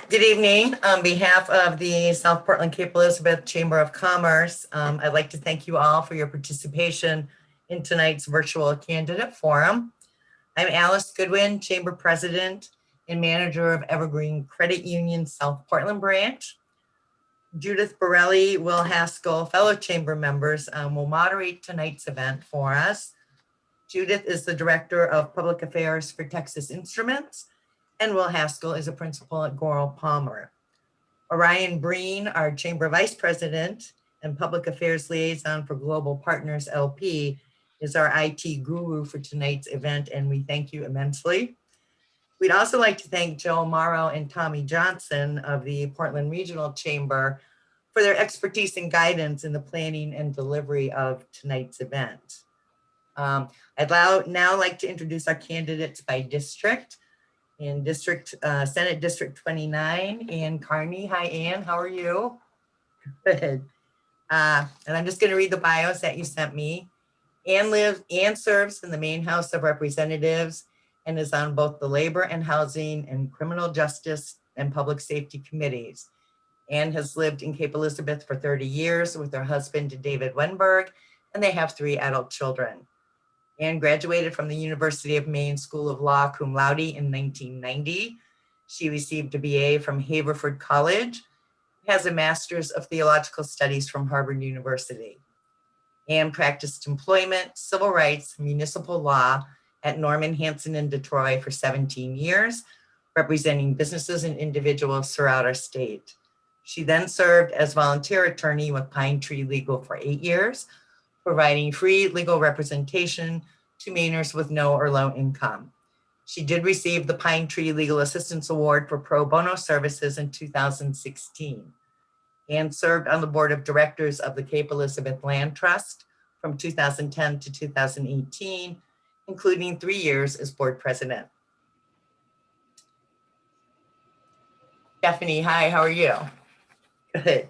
Good evening. On behalf of the South Portland Cape Elizabeth Chamber of Commerce, I'd like to thank you all for your participation in tonight's virtual candidate forum. I'm Alice Goodwin, Chamber President and Manager of Evergreen Credit Union South Portland Branch. Judith, Borelli, Will Haskell, fellow Chamber members will moderate tonight's event for us. Judith is the Director of Public Affairs for Texas Instruments, and Will Haskell is a principal at Gorrill Palmer. Orion Breen, our Chamber Vice President and Public Affairs Liaison for Global Partners LP, is our IT guru for tonight's event, and we thank you immensely. We'd also like to thank Joe Morrow and Tommy Johnson of the Portland Regional Chamber for their expertise and guidance in the planning and delivery of tonight's event. I'd now like to introduce our candidates by district. In Senate District 29, Ann Carney. Hi, Ann, how are you? Good. And I'm just going to read the bios that you sent me. Ann serves in the Maine House of Representatives and is on both the Labor and Housing and Criminal Justice and Public Safety Committees. Ann has lived in Cape Elizabeth for 30 years with her husband, David Wenberg, and they have 3 adult children. Ann graduated from the University of Maine School of Law cum laude in 1990. She received a BA from Haverford College, has a Master's of Theological Studies from Harvard University. Ann practiced employment, civil rights, municipal law at Norman Hanson in Detroit for 17 years, representing businesses and individuals throughout our state. She then served as volunteer attorney with Pine Tree Legal for 8 years, providing free legal representation to Mainers with no or low income. She did receive the Pine Tree Legal Assistance Award for pro bono services in 2016. Ann served on the board of directors of the Cape Elizabeth Land Trust from 2010 to 2018, including 3 years as board president. Stephanie, hi, how are you? Good.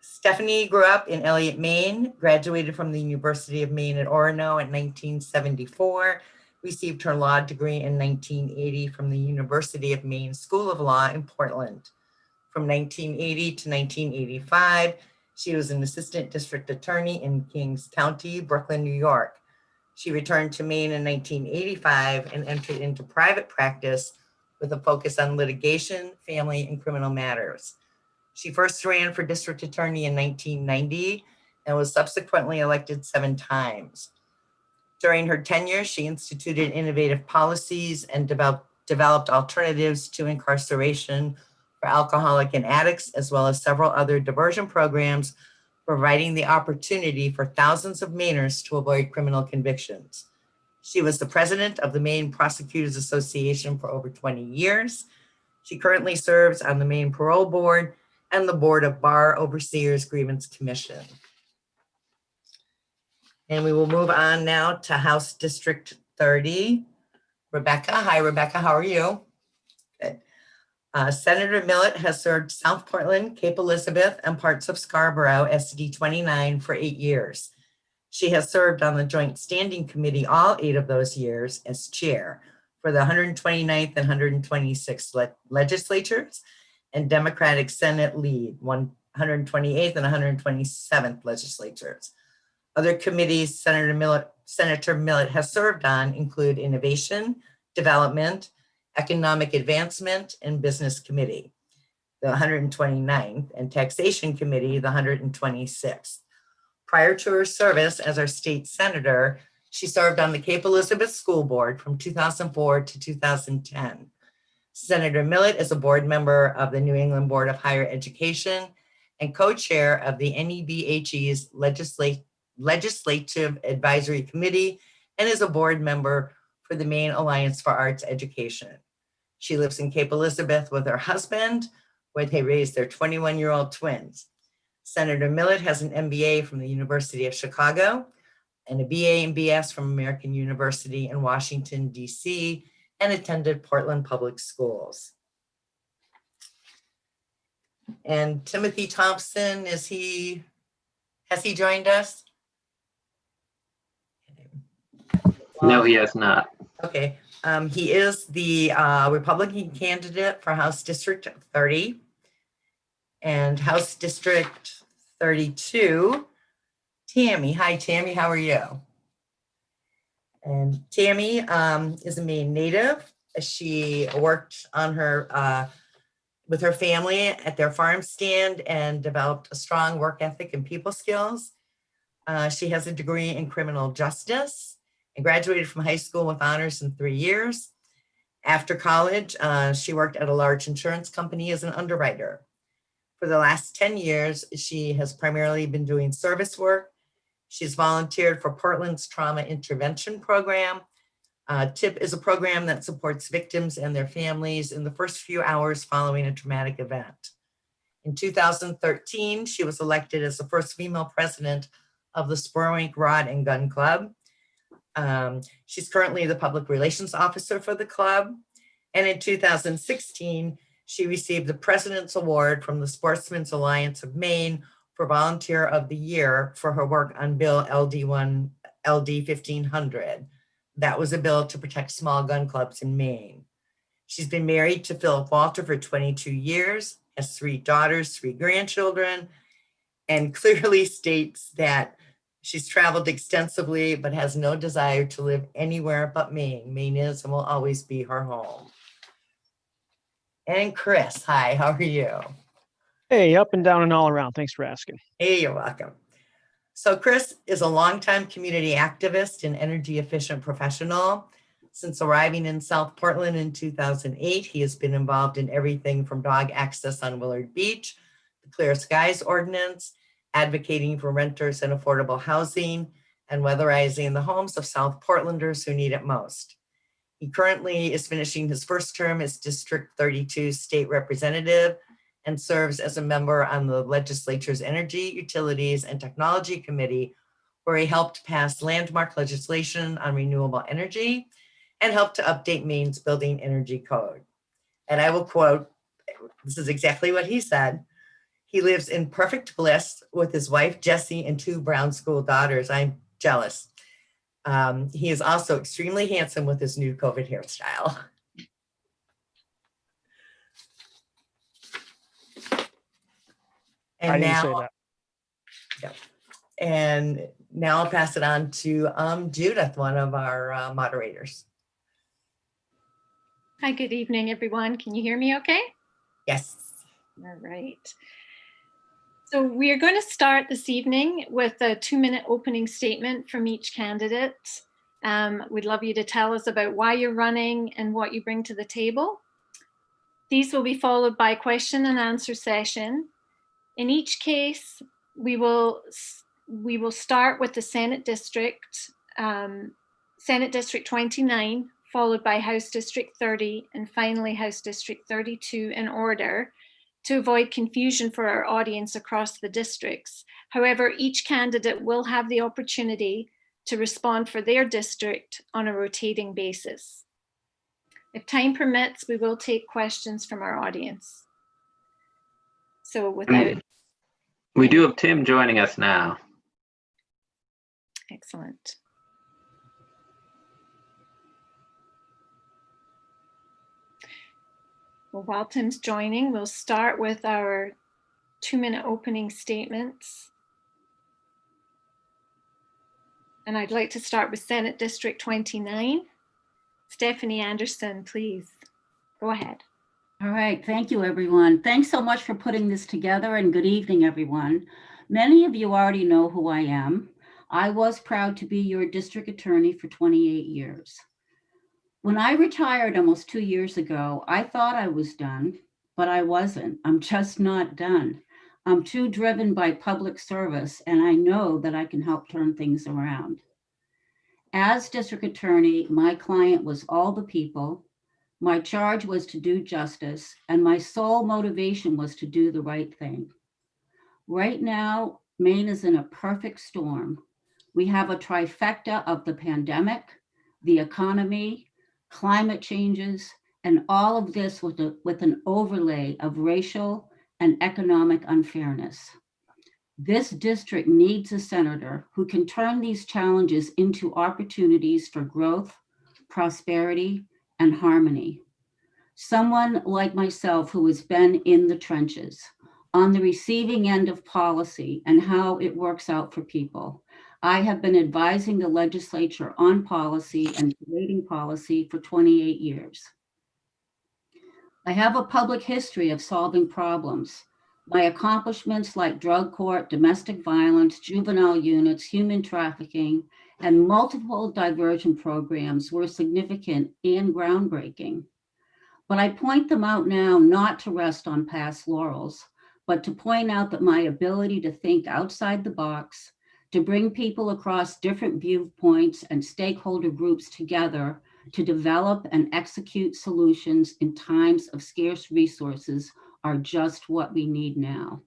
Stephanie grew up in Elliott, Maine, graduated from the University of Maine at Orono in 1974, received her law degree in 1980 from the University of Maine School of Law in Portland. From 1980 to 1985, she was an assistant district attorney in Kings County, Brooklyn, New York. She returned to Maine in 1985 and entered into private practice with a focus on litigation, family, and criminal matters. She first ran for district attorney in 1990 and was subsequently elected 7 times. During her tenure, she instituted innovative policies and developed alternatives to incarceration for alcoholic and addicts, as well as several other diversion programs, providing the opportunity for thousands of Mainers to avoid criminal convictions. She was the president of the Maine Prosecutors Association for over 20 years. She currently serves on the Maine Parole Board and the Board of Bar Overseers Grievance Commission. And we will move on now to House District 30. Rebecca, hi Rebecca, how are you? Good. Senator Millett has served South Portland, Cape Elizabeth, and parts of Scarborough SD 29 for 8 years. She has served on the Joint Standing Committee all 8 of those years as chair for the 129th and 126th legislatures, and Democratic Senate lead 128th and 127th legislatures. Other committees Senator Millett has served on include Innovation, Development, Economic Advancement, and Business Committee, the 129th, and Taxation Committee, the 126th. Prior to her service as our state senator, she served on the Cape Elizabeth School Board from 2004 to 2010. Senator Millett is a board member of the New England Board of Higher Education and co-chair of the NEBHE's Legislative Advisory Committee and is a board member for the Maine Alliance for Arts Education. She lives in Cape Elizabeth with her husband, where they raised their 21-year-old twins. Senator Millett has an MBA from the University of Chicago and a BA and BS from American University in Washington, D.C., and attended Portland Public Schools. And Timothy Thompson, has he joined us? No, he has not. Okay, he is the Republican candidate for House District 30 and House District 32. Tammy, hi Tammy, how are you? And Tammy is a Maine native. She worked on her with her family at their farm stand and developed a strong work ethic and people skills. She has a degree in criminal justice and graduated from high school with honors in 3 years. After college, she worked at a large insurance company as an underwriter. For the last 10 years, she has primarily been doing service work. She's volunteered for Portland's Trauma Intervention Program. TIP is a program that supports victims and their families in the first few hours following a traumatic event. In 2013, she was elected as the first female president of the Spurwink Rod and Gun Club. She's currently the public relations officer for the club. And in 2016, she received the President's Award from the Sportsmen's Alliance of Maine for Volunteer of the Year for her work on Bill LD 1500. That was a bill to protect small gun clubs in Maine. She's been married to Philip Walter for 22 years, has 3 daughters, 3 grandchildren, and clearly states that she's traveled extensively, but has no desire to live anywhere but Maine. Maine is and will always be her home. And Chris, hi, how are you? Hey, up and down and all around. Thanks for asking. Hey, you're welcome. So Chris is a longtime community activist and energy efficient professional. Since arriving in South Portland in 2008, he has been involved in everything from dog access on Willard Beach, the Clear Skies Ordinance, advocating for renters and affordable housing, and weatherizing the homes of South Portlanders who need it most. He currently is finishing his first term as District 32 state representative and serves as a member on the legislature's Energy, Utilities, and Technology Committee, where he helped pass landmark legislation on renewable energy and helped to update Maine's building energy code. And I will quote, this is exactly what he said. He lives in perfect bliss with his wife, Jessie, and 2 Brown School daughters. I'm jealous. He is also extremely handsome with his new COVID hairstyle. And I didn't say that. Yeah. And now I'll pass it on to Judith, one of our moderators. Hi, good evening, everyone. Can you hear me okay? Yes. All right. So we are going to start this evening with a 2-minute opening statement from each candidate. We'd love you to tell us about why you're running and what you bring to the table. These will be followed by a question and answer session. In each case, we will start with the Senate District 29, followed by House District 30, and finally House District 32 in order to avoid confusion for our audience across the districts. However, each candidate will have the opportunity to respond for their district on a rotating basis. If time permits, we will take questions from our audience. So without... We do have Tim joining us now. Excellent. Well, while Tim's joining, we'll start with our 2-minute opening statements. And I'd like to start with Senate District 29. Stephanie Anderson, please go ahead. All right, thank you, everyone. Thanks so much for putting this together, and good evening, everyone. Many of you already know who I am. I was proud to be your district attorney for 28 years. When I retired almost 2 years ago, I thought I was done, but I wasn't. I'm just not done. I'm too driven by public service, and I know that I can help turn things around. As district attorney, my client was all the people. My charge was to do justice, and my sole motivation was to do the right thing. Right now, Maine is in a perfect storm. We have a trifecta of the pandemic, the economy, climate changes, and all of this with an overlay of racial and economic unfairness. This district needs a senator who can turn these challenges into opportunities for growth, prosperity, and harmony. Someone like myself who has been in the trenches, on the receiving end of policy and how it works out for people. I have been advising the legislature on policy and debating policy for 28 years. I have a public history of solving problems. My accomplishments like drug court, domestic violence, juvenile units, human trafficking, and multiple diversion programs were significant and groundbreaking. But I point them out now not to rest on past laurels, but to point out that my ability to think outside the box, to bring people across different viewpoints and stakeholder groups together to develop and execute solutions in times of scarce resources are just what we need now.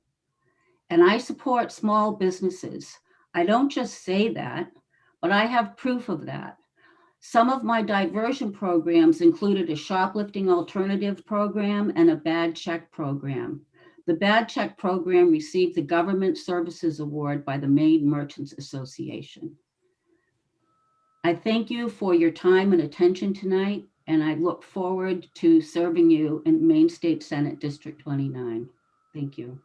And I support small businesses. I don't just say that, but I have proof of that. Some of my diversion programs included a shoplifting alternative program and a bad check program. The bad check program received the Government Services Award by the Maine Merchants Association. I thank you for your time and attention tonight, and I look forward to serving you in Maine State Senate District 29. Thank you.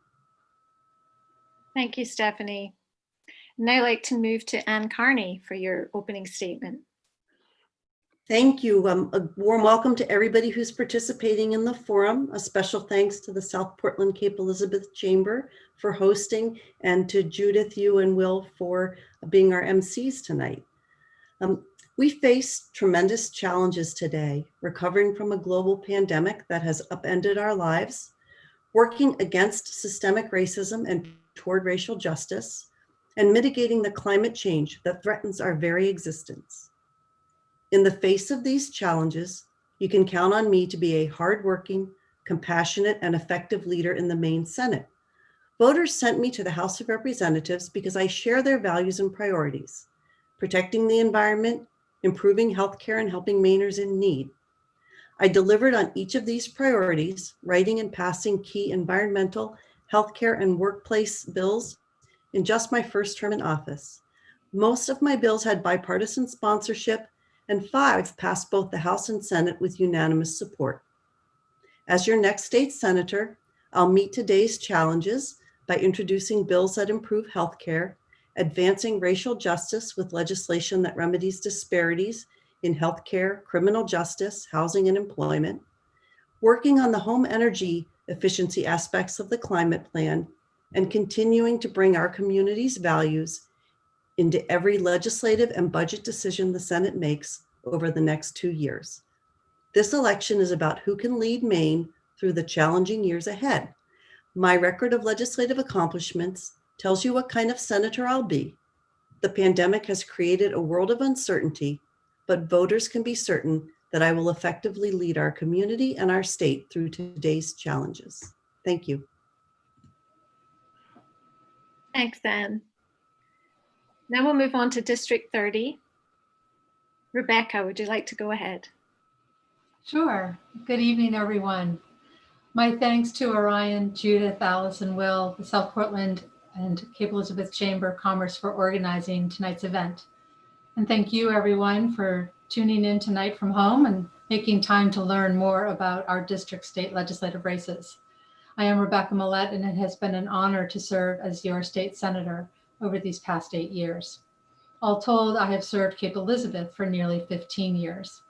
Thank you, Stephanie. Now I'd like to move to Ann Carney for your opening statement. Thank you. A warm welcome to everybody who's participating in the forum. A special thanks to the South Portland Cape Elizabeth Chamber for hosting, and to Judith, you and Will for being our MCs tonight. We face tremendous challenges today, recovering from a global pandemic that has upended our lives, working against systemic racism and toward racial justice, and mitigating the climate change that threatens our very existence. In the face of these challenges, you can count on me to be a hardworking, compassionate, and effective leader in the Maine Senate. Voters sent me to the House of Representatives because I share their values and priorities: protecting the environment, improving healthcare, and helping Mainers in need. I delivered on each of these priorities, writing and passing key environmental, healthcare, and workplace bills in just my first term in office. Most of my bills had bipartisan sponsorship, and 5 passed both the House and Senate with unanimous support. As your next state senator, I'll meet today's challenges by introducing bills that improve healthcare, advancing racial justice with legislation that remedies disparities in healthcare, criminal justice, housing, and employment, working on the home energy efficiency aspects of the climate plan, and continuing to bring our community's values into every legislative and budget decision the Senate makes over the next 2 years. This election is about who can lead Maine through the challenging years ahead. My record of legislative accomplishments tells you what kind of senator I'll be. The pandemic has created a world of uncertainty, but voters can be certain that I will effectively lead our community and our state through today's challenges. Thank you. Thanks, Ann. Now we'll move on to District 30. Rebecca, would you like to go ahead? Sure. Good evening, everyone. My thanks to Orion, Judith, Alice, and Will, the South Portland and Cape Elizabeth Chamber of Commerce for organizing tonight's event. And thank you, everyone, for tuning in tonight from home and making time to learn more about our district state legislative races. I am Rebecca Millett, and it has been an honor to serve as your state senator over these past 8 years. All told, I have served Cape Elizabeth for nearly 15 years.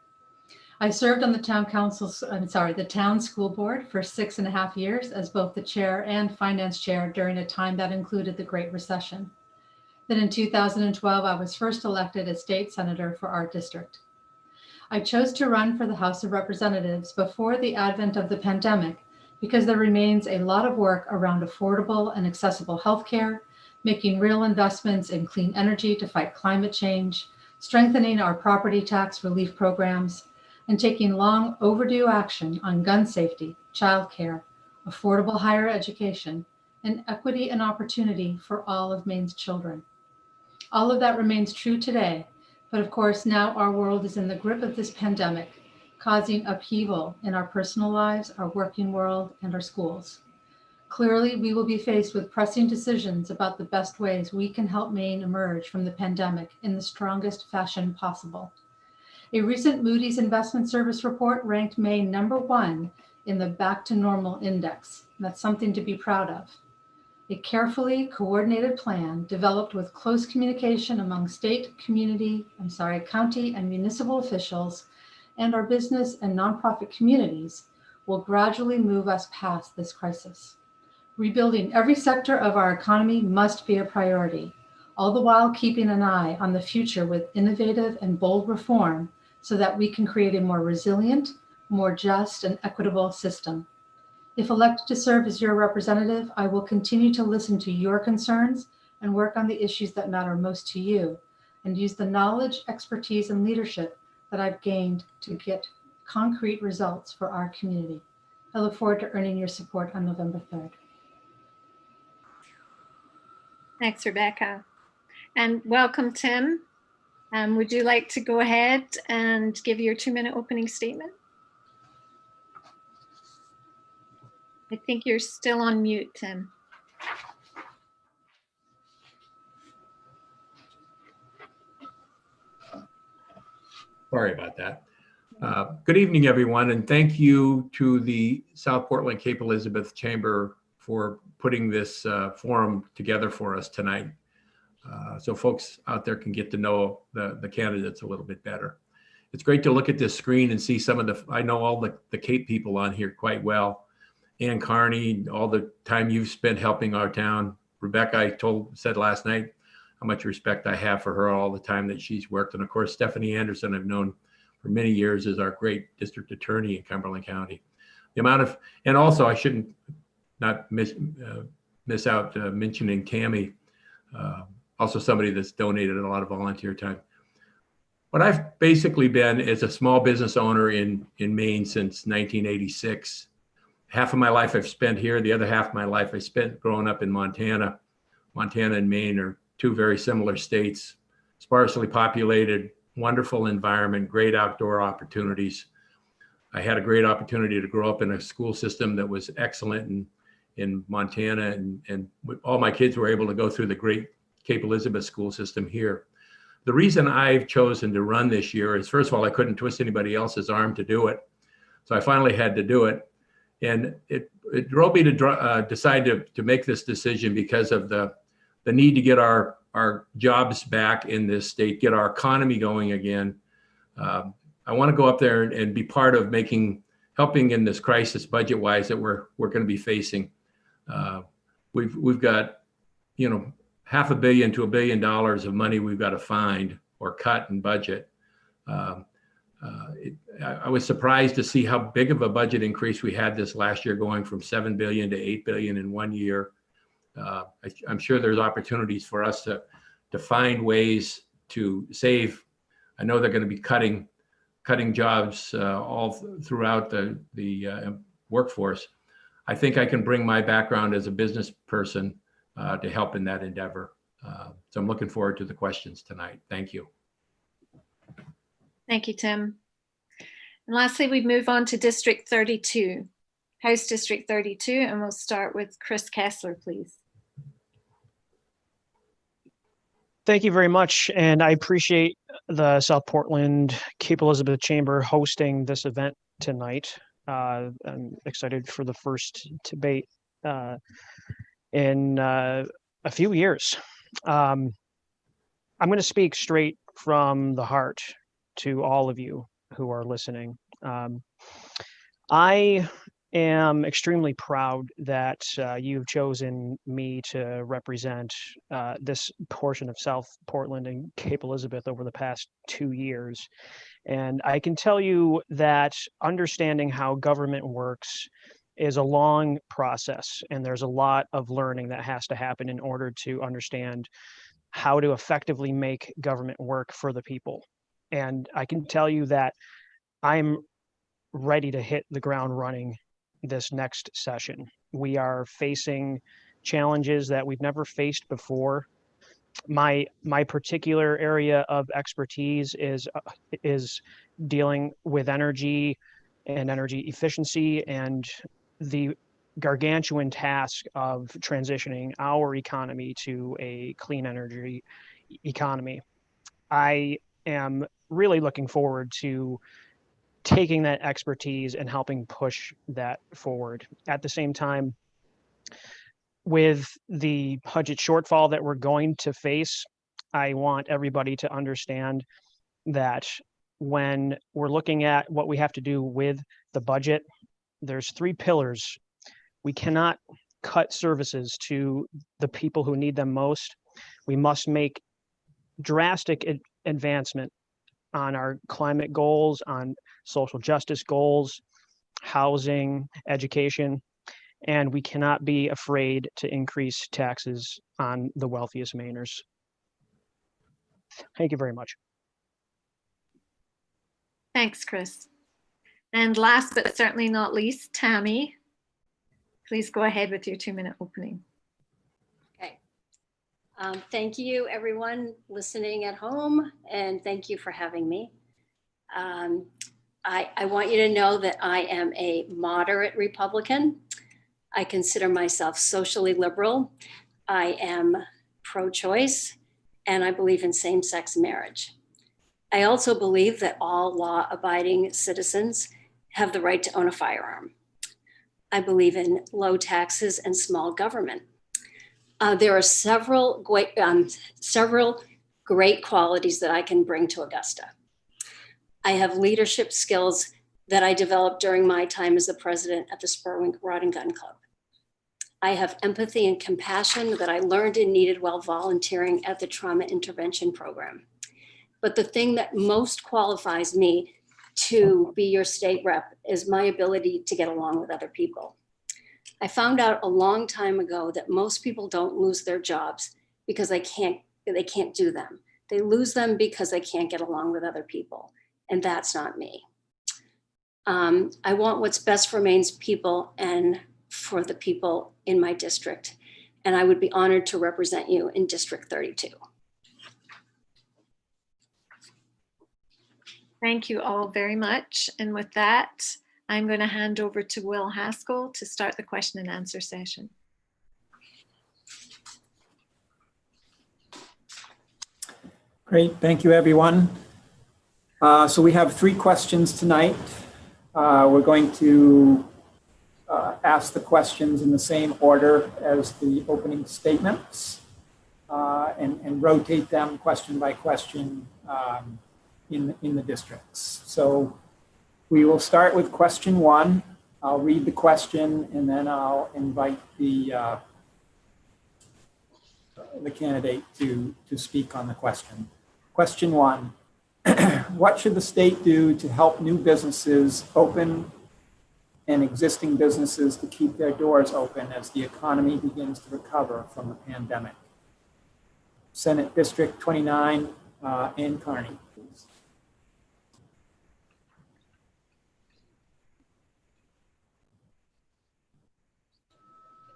I served on the the town school board for 6.5 years as both the chair and finance chair during a time that included the Great Recession. Then in 2012, I was first elected as state senator for our district. I chose to run for the House of Representatives before the advent of the pandemic because there remains a lot of work around affordable and accessible healthcare, making real investments in clean energy to fight climate change, strengthening our property tax relief programs, and taking long overdue action on gun safety, childcare, affordable higher education, and equity and opportunity for all of Maine's children. All of that remains true today, but of course now our world is in the grip of this pandemic, causing upheaval in our personal lives, our working world, and our schools. Clearly, we will be faced with pressing decisions about the best ways we can help Maine emerge from the pandemic in the strongest fashion possible. A recent Moody's Investment Service report ranked Maine #1 in the Back to Normal Index. That's something to be proud of. A carefully coordinated plan developed with close communication among county and municipal officials and our business and nonprofit communities will gradually move us past this crisis. Rebuilding every sector of our economy must be a priority, all the while keeping an eye on the future with innovative and bold reform so that we can create a more resilient, more just and equitable system. If elected to serve as your representative, I will continue to listen to your concerns and work on the issues that matter most to you, and use the knowledge, expertise, and leadership that I've gained to get concrete results for our community. I look forward to earning your support on November 3rd. Thanks, Rebecca. And welcome, Tim. Would you like to go ahead and give your 2-minute opening statement? I think you're still on mute, Tim. Sorry about that. Good evening, everyone, and thank you to the South Portland Cape Elizabeth Chamber for putting this forum together for us tonight. So folks out there can get to know the candidates a little bit better. It's great to look at this screen and see some of the, I know all the Cape people on here quite well. And Carney, all the time you've spent helping our town. Rebecca, I said last night how much respect I have for her, all the time that she's worked. And of course, Stephanie Anderson, I've known for many years, is our great district attorney in Cumberland County. The amount of, and also I shouldn't not miss out mentioning Tammy, also somebody that's donated a lot of volunteer time. What I've basically been is a small business owner in Maine since 1986. Half of my life I've spent here. The other half of my life I spent growing up in Montana. Montana and Maine are two very similar states, sparsely populated, wonderful environment, great outdoor opportunities. I had a great opportunity to grow up in a school system that was excellent in Montana, and all my kids were able to go through the great Cape Elizabeth school system here. The reason I've chosen to run this year is, first of all, I couldn't twist anybody else's arm to do it. So I finally had to do it. And it drove me to decide to make this decision because of the need to get our jobs back in this state, get our economy going again. I want to go up there and be part of helping in this crisis budget-wise that we're going to be facing. We've got, $500 million to $1 billion of money we've got to find or cut in budget. I was surprised to see how big of a budget increase we had this last year, going from $7 billion to $8 billion in 1 year. I'm sure there's opportunities for us to find ways to save. I know they're going to be cutting jobs all throughout the workforce. I think I can bring my background as a business person to help in that endeavor. So I'm looking forward to the questions tonight. Thank you. Thank you, Tim. And lastly, we move on to District 32, House District 32, and we'll start with Chris Kessler, please. Thank you very much. And I appreciate the South Portland Cape Elizabeth Chamber hosting this event tonight. I'm excited for the first debate in a few years. I'm going to speak straight from the heart to all of you who are listening. I am extremely proud that you've chosen me to represent this portion of South Portland and Cape Elizabeth over the past 2 years. And I can tell you that understanding how government works is a long process, and there's a lot of learning that has to happen in order to understand how to effectively make government work for the people. And I can tell you that I'm ready to hit the ground running this next session. We are facing challenges that we've never faced before. My particular area of expertise is dealing with energy and energy efficiency and the gargantuan task of transitioning our economy to a clean energy economy. I am really looking forward to taking that expertise and helping push that forward. At the same time, with the budget shortfall that we're going to face, I want everybody to understand that when we're looking at what we have to do with the budget, there's 3 pillars. We cannot cut services to the people who need them most. We must make drastic advancement on our climate goals, on social justice goals, housing, education, and we cannot be afraid to increase taxes on the wealthiest Mainers. Thank you very much. Thanks, Chris. And last but certainly not least, Tammy, please go ahead with your 2-minute opening. Okay. Thank you, everyone listening at home, and thank you for having me. I want you to know that I am a moderate Republican. I consider myself socially liberal. I am pro-choice, and I believe in same-sex marriage. I also believe that all law-abiding citizens have the right to own a firearm. I believe in low taxes and small government. There are several great qualities that I can bring to Augusta. I have leadership skills that I developed during my time as the president at the Spurwink Rod and Gun Club. I have empathy and compassion that I learned and needed while volunteering at the trauma intervention program. But the thing that most qualifies me to be your state rep is my ability to get along with other people. I found out a long time ago that most people don't lose their jobs because they can't do them. They lose them because they can't get along with other people. And that's not me. I want what's best for Maine's people and for the people in my district. And I would be honored to represent you in District 32. Thank you all very much. And with that, I'm going to hand over to Will Haskell to start the question and answer session. Great, thank you, everyone. So we have 3 questions tonight. We're going to ask the questions in the same order as the opening statements and rotate them question by question in the districts. So we will start with question 1. I'll read the question and then I'll invite the candidate to speak on the question. Question 1. What should the state do to help new businesses open and existing businesses to keep their doors open as the economy begins to recover from the pandemic? Senate District 29, Ann Carney, please.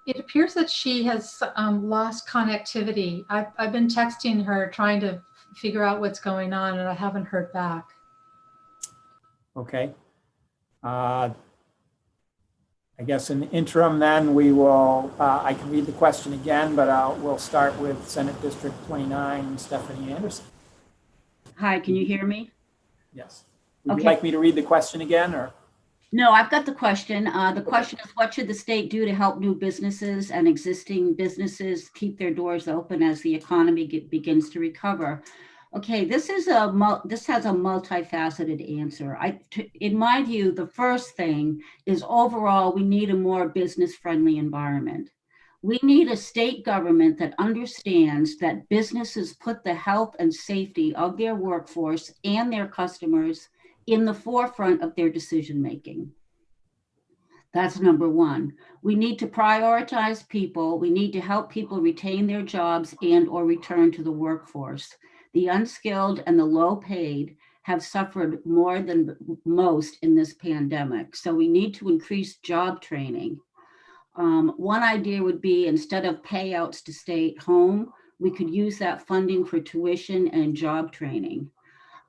It appears that she has lost connectivity. I've been texting her trying to figure out what's going on and I haven't heard back. Okay. I guess in the interim then we will, I can read the question again, but we'll start with Senate District 29, Stephanie Anderson. Hi, can you hear me? Yes. Would you like me to read the question again or? No, I've got the question. The question is, what should the state do to help new businesses and existing businesses keep their doors open as the economy begins to recover? Okay, this has a multifaceted answer. In my view, the first thing is overall, we need a more business-friendly environment. We need a state government that understands that businesses put the health and safety of their workforce and their customers in the forefront of their decision-making. That's number 1. We need to prioritize people. We need to help people retain their jobs and or return to the workforce. The unskilled and the low paid have suffered more than most in this pandemic. So we need to increase job training. One idea would be, instead of payouts to stay at home, we could use that funding for tuition and job training.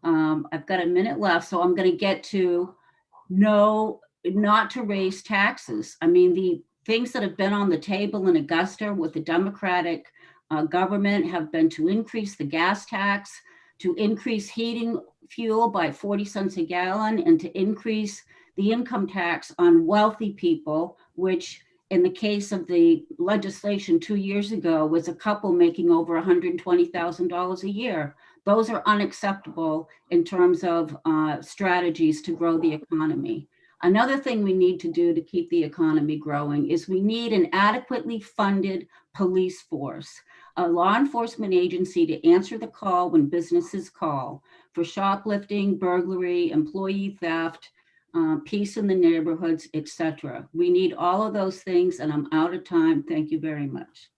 I've got a minute left, so I'm going to get to not to raise taxes. I mean, the things that have been on the table in Augusta with the Democratic government have been to increase the gas tax, to increase heating fuel by 40 cents a gallon and to increase the income tax on wealthy people, which in the case of the legislation 2 years ago was a couple making over $120,000 a year. Those are unacceptable in terms of strategies to grow the economy. Another thing we need to do to keep the economy growing is we need an adequately funded police force, a law enforcement agency to answer the call when businesses call for shoplifting, burglary, employee theft, peace in the neighborhoods, etc. We need all of those things, and I'm out of time. Thank you very much.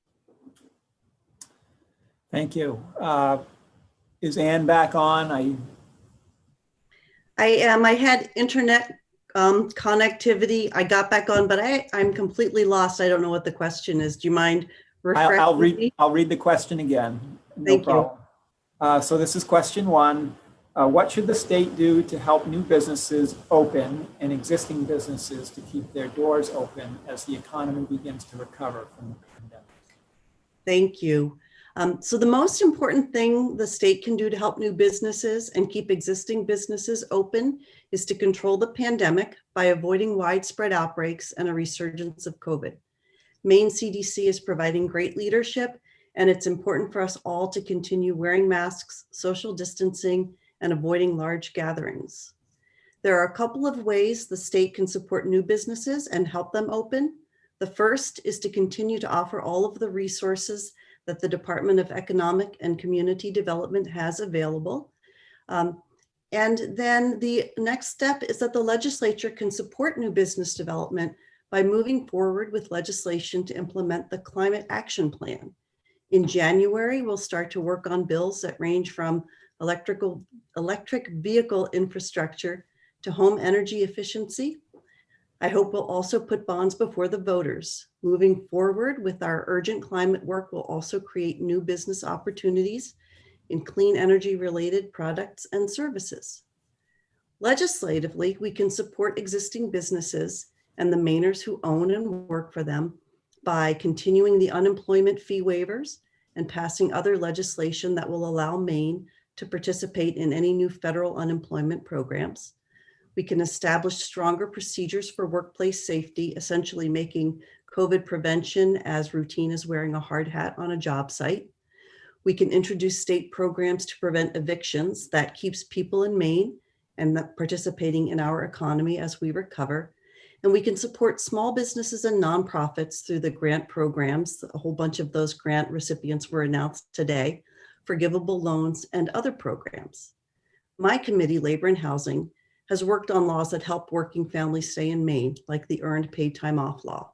Thank you. Is Ann back on? I am. I had internet connectivity. I got back on, but I'm completely lost. I don't know what the question is. Do you mind refreshing me? I'll read the question again. No Thank you. problem. So this is question 1. What should the state do to help new businesses open and existing businesses to keep their doors open as the economy begins to recover from the pandemic? Thank you. So the most important thing the state can do to help new businesses and keep existing businesses open is to control the pandemic by avoiding widespread outbreaks and a resurgence of COVID. Maine CDC is providing great leadership, and it's important for us all to continue wearing masks, social distancing, and avoiding large gatherings. There are a couple of ways the state can support new businesses and help them open. The first is to continue to offer all of the resources that the Department of Economic and Community Development has available. And then the next step is that the legislature can support new business development by moving forward with legislation to implement the Climate Action Plan. In January, we'll start to work on bills that range from electric vehicle infrastructure to home energy efficiency. I hope we'll also put bonds before the voters. Moving forward with our urgent climate work will also create new business opportunities in clean energy related products and services. Legislatively, we can support existing businesses and the Mainers who own and work for them by continuing the unemployment fee waivers and passing other legislation that will allow Maine to participate in any new federal unemployment programs. We can establish stronger procedures for workplace safety, essentially making COVID prevention as routine as wearing a hard hat on a job site. We can introduce state programs to prevent evictions that keeps people in Maine and participating in our economy as we recover. And we can support small businesses and nonprofits through the grant programs. A whole bunch of those grant recipients were announced today, forgivable loans and other programs. My committee, Labor and Housing, has worked on laws that help working families stay in Maine, like the Earned Paid Time Off law.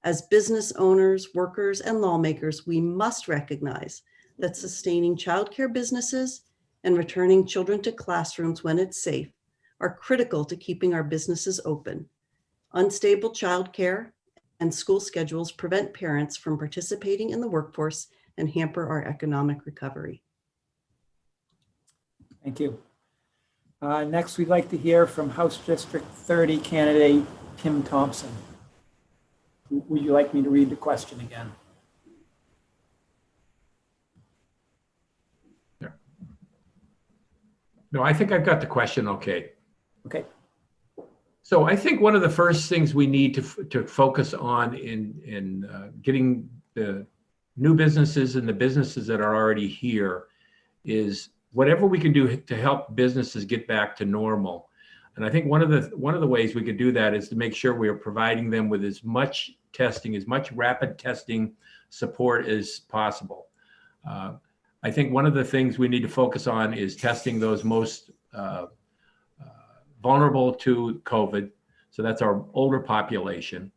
As business owners, workers, and lawmakers, we must recognize that sustaining childcare businesses and returning children to classrooms when it's safe are critical to keeping our businesses open. Unstable childcare and school schedules prevent parents from participating in the workforce and hamper our economic recovery. Thank you. Next, we'd like to hear from House District 30 candidate Tim Thompson. Would you like me to read the question again? Yeah. No, I think I've got the question okay. Okay. So I think one of the first things we need to focus on in getting the new businesses and the businesses that are already here is whatever we can do to help businesses get back to normal. And I think one of the ways we could do that is to make sure we are providing them with as much testing, as much rapid testing support as possible. I think one of the things we need to focus on is testing those most vulnerable to COVID. So that's our older population.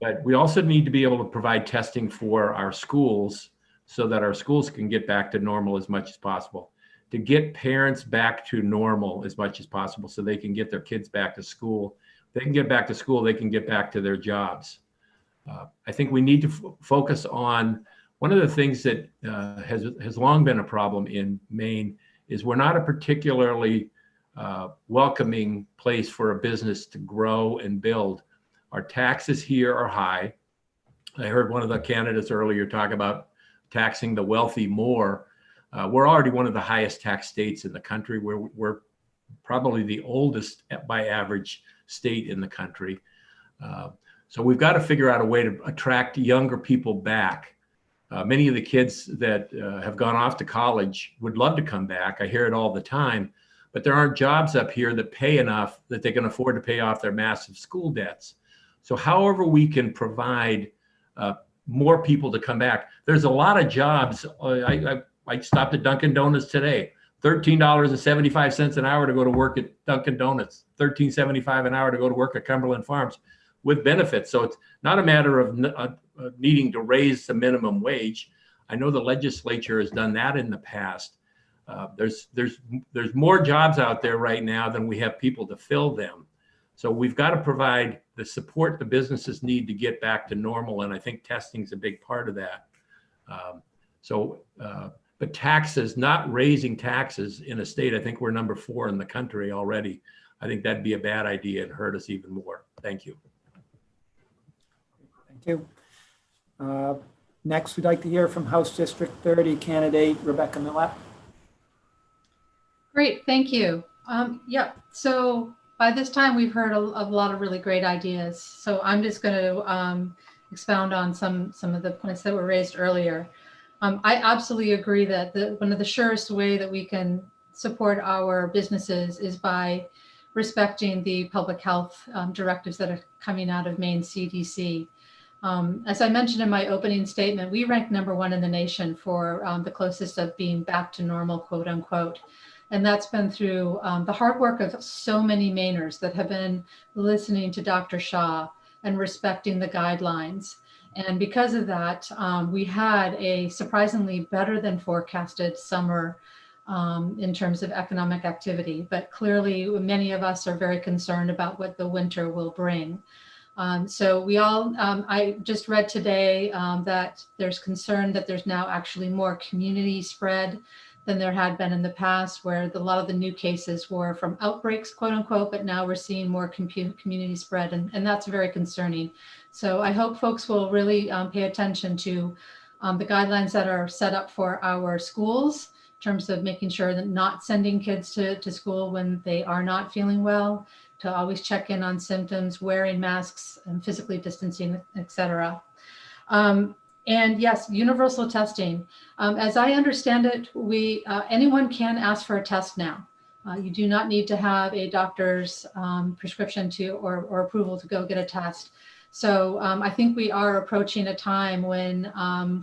But we also need to be able to provide testing for our schools so that our schools can get back to normal as much as possible, to get parents back to normal as much as possible so they can get their kids back to school. They can get back to school, they can get back to their jobs. I think we need to focus on one of the things that has long been a problem in Maine is we're not a particularly welcoming place for a business to grow and build. Our taxes here are high. I heard one of the candidates earlier talk about taxing the wealthy more. We're already one of the highest tax states in the country. We're probably the oldest by average state in the country. So we've got to figure out a way to attract younger people back. Many of the kids that have gone off to college would love to come back. I hear it all the time, but there aren't jobs up here that pay enough that they can afford to pay off their massive school debts. So however we can provide more people to come back. There's a lot of jobs. I stopped at Dunkin' Donuts today. $13.75 an hour to go to work at Dunkin' Donuts. $13.75 an hour to go to work at Cumberland Farms with benefits. So it's not a matter of needing to raise the minimum wage. I know the legislature has done that in the past. There's more jobs out there right now than we have people to fill them. So we've got to provide the support the businesses need to get back to normal. And I think testing is a big part of that. But taxes, not raising taxes in a state, I think we're number 4 in the country already. I think that'd be a bad idea and hurt us even more. Thank you. Thank you. Next, we'd like to hear from House District 30 candidate Rebecca Millett. Great, thank you. Yeah, so by this time we've heard a lot of really great ideas. So I'm just going to expound on some of the points that were raised earlier. I absolutely agree that one of the surest way that we can support our businesses is by respecting the public health directives that are coming out of Maine CDC. As I mentioned in my opening statement, we rank #1 in the nation for the closest of being back to normal, quote unquote. And that's been through the hard work of so many Mainers that have been listening to Dr. Shaw and respecting the guidelines. And because of that, we had a surprisingly better than forecasted summer in terms of economic activity. But clearly, many of us are very concerned about what the winter will bring. So we all, I just read today that there's concern that there's now actually more community spread than there had been in the past, where a lot of the new cases were from outbreaks, quote unquote, but now we're seeing more community spread, and that's very concerning. So I hope folks will really pay attention to the guidelines that are set up for our schools in terms of making sure that not sending kids to school when they are not feeling well, to always check in on symptoms, wearing masks and physically distancing, et cetera. And yes, universal testing. As I understand it, anyone can ask for a test now. You do not need to have a doctor's prescription or approval to go get a test. So I think we are approaching a time when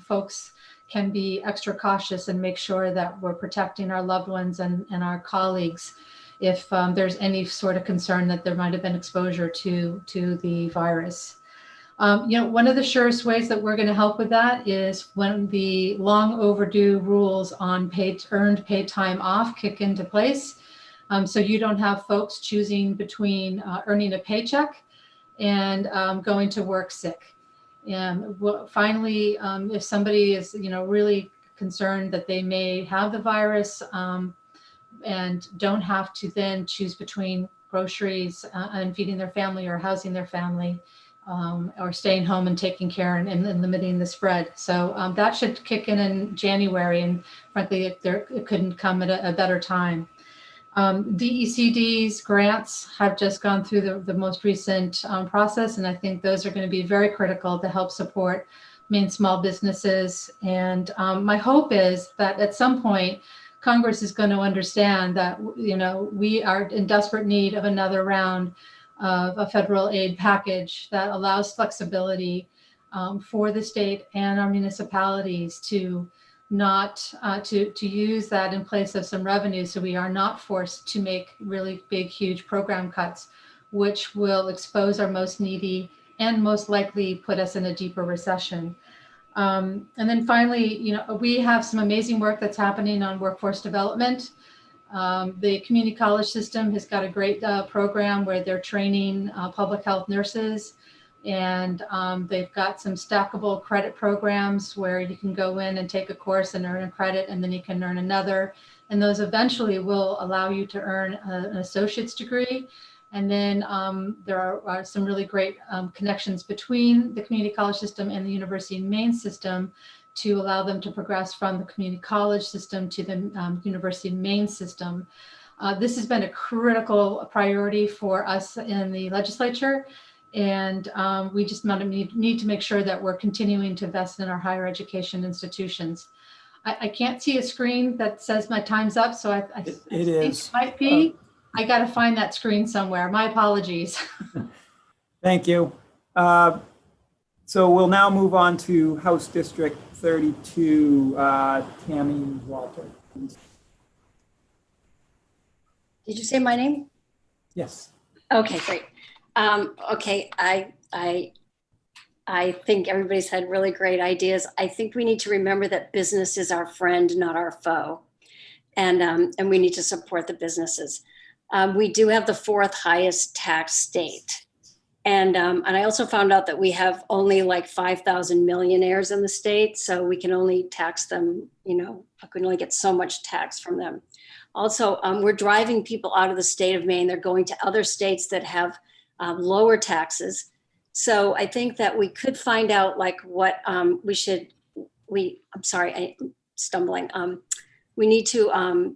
folks can be extra cautious and make sure that we're protecting our loved ones and our colleagues if there's any sort of concern that there might have been exposure to the virus. One of the surest ways that we're going to help with that is when the long overdue rules on earned paid time off kick into place. So you don't have folks choosing between earning a paycheck and going to work sick. And finally, if somebody is, really concerned that they may have the virus and don't have to then choose between groceries and feeding their family or housing their family, or staying home and taking care and limiting the spread. So that should kick in January, and frankly, it couldn't come at a better time. DECD's grants have just gone through the most recent process, and I think those are going to be very critical to help support Maine small businesses. And my hope is that at some point, Congress is going to understand that, we are in desperate need of another round of a federal aid package that allows flexibility for the state and our municipalities to not to use that in place of some revenue, so we are not forced to make really big, huge program cuts, which will expose our most needy and most likely put us in a deeper recession. And then finally, we have some amazing work that's happening on workforce development. The community college system has got a great program where they're training public health nurses, and they've got some stackable credit programs where you can go in and take a course and earn a credit, and then you can earn another. And those eventually will allow you to earn an associate's degree. And then there are some really great connections between the community college system and the University of Maine system to allow them to progress from the community college system to the University of Maine system. This has been a critical priority for us in the legislature. And we just need to make sure that we're continuing to invest in our higher education institutions. I can't see a screen that says my time's up, so I think it might be. I got to find that screen somewhere. My apologies. Thank you. So we'll now move on to House District 32, Tammy Walter. Did you say my name? Yes. Okay, great. Okay, I think everybody's had really great ideas. I think we need to remember that business is our friend, not our foe. And we need to support the businesses. We do have the 4th highest tax state. And I also found out that we have only like 5,000 millionaires in the state. So we can only tax them, we can only get so much tax from them. Also, we're driving people out of the state of Maine. They're going to other states that have lower taxes. So I think that we could find out like what I'm sorry, I'm stumbling. We need to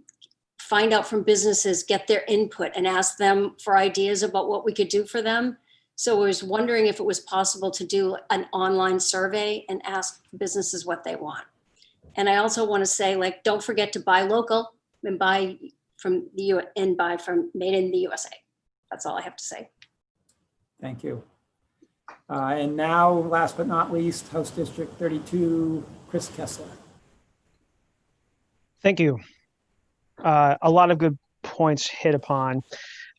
find out from businesses, get their input and ask them for ideas about what we could do for them. So I was wondering if it was possible to do an online survey and ask businesses what they want. And I also want to say, like, don't forget to buy local and buy from made in the USA. That's all I have to say. Thank you. And now, last but not least, House District 32, Chris Kessler. Thank you. A lot of good points hit upon,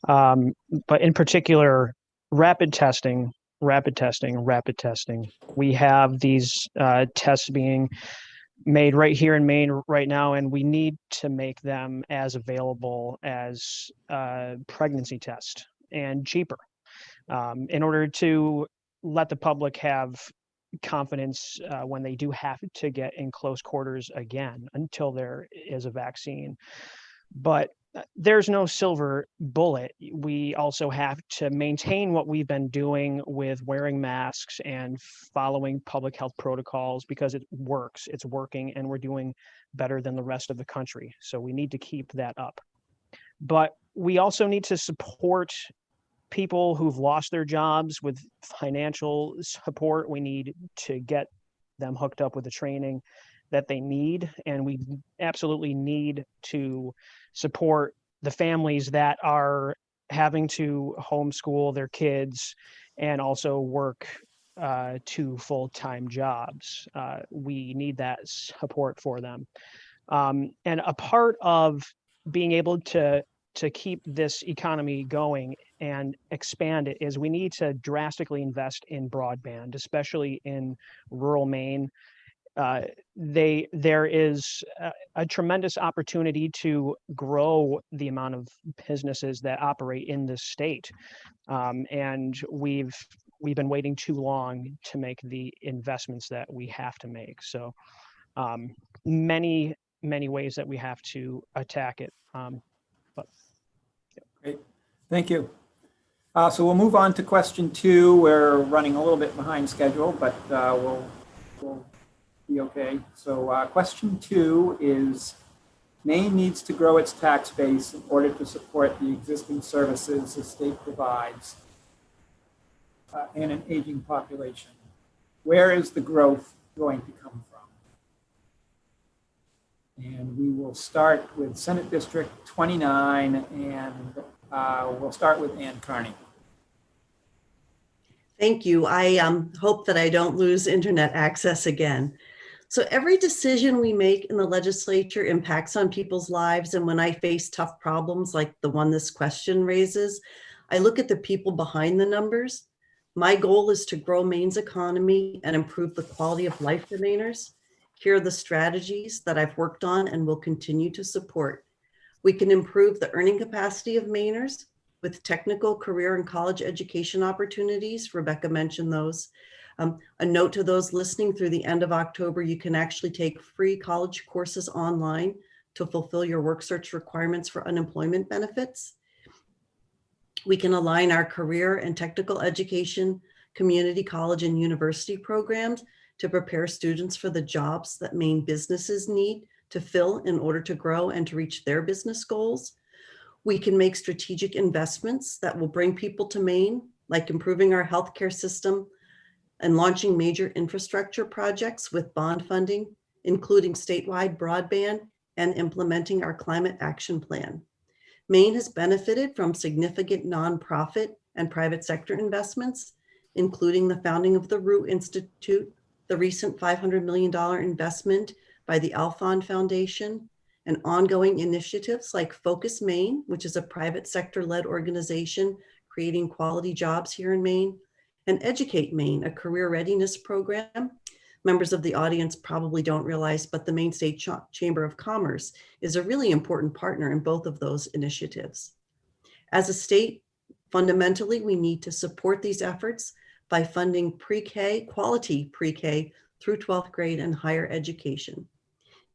but in particular, rapid testing. We have these tests being made right here in Maine right now, and we need to make them as available as pregnancy test and cheaper in order to let the public have confidence when they do have to get in close quarters again until there is a vaccine. But there's no silver bullet. We also have to maintain what we've been doing with wearing masks and following public health protocols because it works, it's working, and we're doing better than the rest of the country. So we need to keep that up. But we also need to support people who've lost their jobs with financial support. We need to get them hooked up with the training that they need. And we absolutely need to support the families that are having to homeschool their kids and also work 2 full-time jobs. We need that support for them. And a part of being able to keep this economy going and expand it is we need to drastically invest in broadband, especially in rural Maine. There is a tremendous opportunity to grow the amount of businesses that operate in this state. And we've been waiting too long to make the investments that we have to make. So many ways that we have to attack it. Great, thank you. So we'll move on to question 2. We're running a little bit behind schedule, but we'll be okay. So question 2 is, Maine needs to grow its tax base in order to support the existing services the state provides and an aging population. Where is the growth going to come from? And we will start with Senate District 29, and we'll start with Carney. Thank you. I hope that I don't lose internet access again. So every decision we make in the legislature impacts on people's lives. And when I face tough problems like the one this question raises, I look at the people behind the numbers. My goal is to grow Maine's economy and improve the quality of life for Mainers. Here are the strategies that I've worked on and will continue to support. We can improve the earning capacity of Mainers with technical, career, and college education opportunities. Rebecca mentioned those. A note to those listening, through the end of October, you can actually take free college courses online to fulfill your work search requirements for unemployment benefits. We can align our career and technical education, community college and university programs to prepare students for the jobs that Maine businesses need to fill in order to grow and to reach their business goals. We can make strategic investments that will bring people to Maine, like improving our healthcare system and launching major infrastructure projects with bond funding, including statewide broadband and implementing our climate action plan. Maine has benefited from significant nonprofit and private sector investments, including the founding of the Root Institute, the recent $500 million investment by the Alfond Foundation, and ongoing initiatives like Focus Maine, which is a private sector-led organization creating quality jobs here in Maine, and Educate Maine, a career readiness program. Members of the audience probably don't realize, but the Maine State Chamber of Commerce is a really important partner in both of those initiatives. As a state, fundamentally, we need to support these efforts by funding pre-K, quality pre-K through 12th grade and higher education.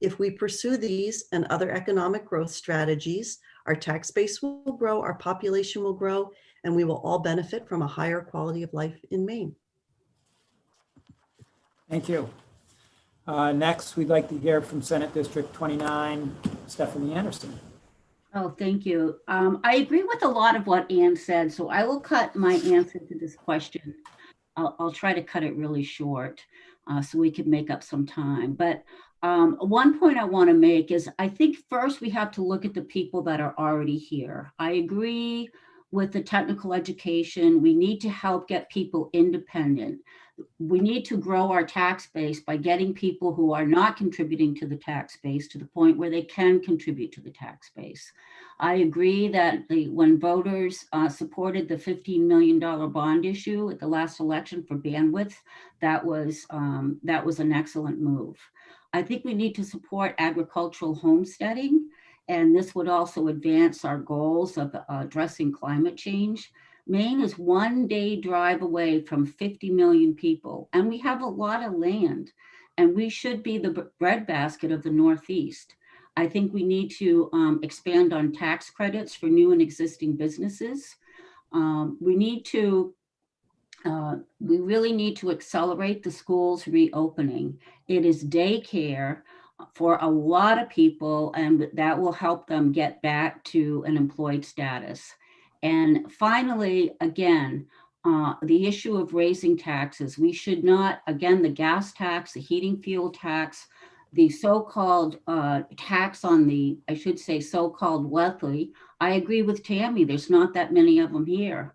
If we pursue these and other economic growth strategies, our tax base will grow, our population will grow, and we will all benefit from a higher quality of life in Maine. Thank you. Next, we'd like to hear from Senate District 29, Stephanie Anderson. Oh, thank you. I agree with a lot of what Ann said, so I will cut my answer to this question. I'll try to cut it really short so we can make up some time. But one point I want to make is I think first we have to look at the people that are already here. I agree with the technical education. We need to help get people independent. We need to grow our tax base by getting people who are not contributing to the tax base to the point where they can contribute to the tax base. I agree that when voters supported the $15 million bond issue at the last election for bandwidth, that was an excellent move. I think we need to support agricultural homesteading, and this would also advance our goals of addressing climate change. Maine is one day drive away from 50 million people, and we have a lot of land, and we should be the breadbasket of the Northeast. I think we need to expand on tax credits for new and existing businesses. We really need to accelerate the schools reopening. It is daycare for a lot of people, and that will help them get back to an employed status. And finally, again, the issue of raising taxes. We should not, again, the gas tax, the heating fuel tax, the so-called tax on the, I should say, so-called wealthy. I agree with Tammy, there's not that many of them here.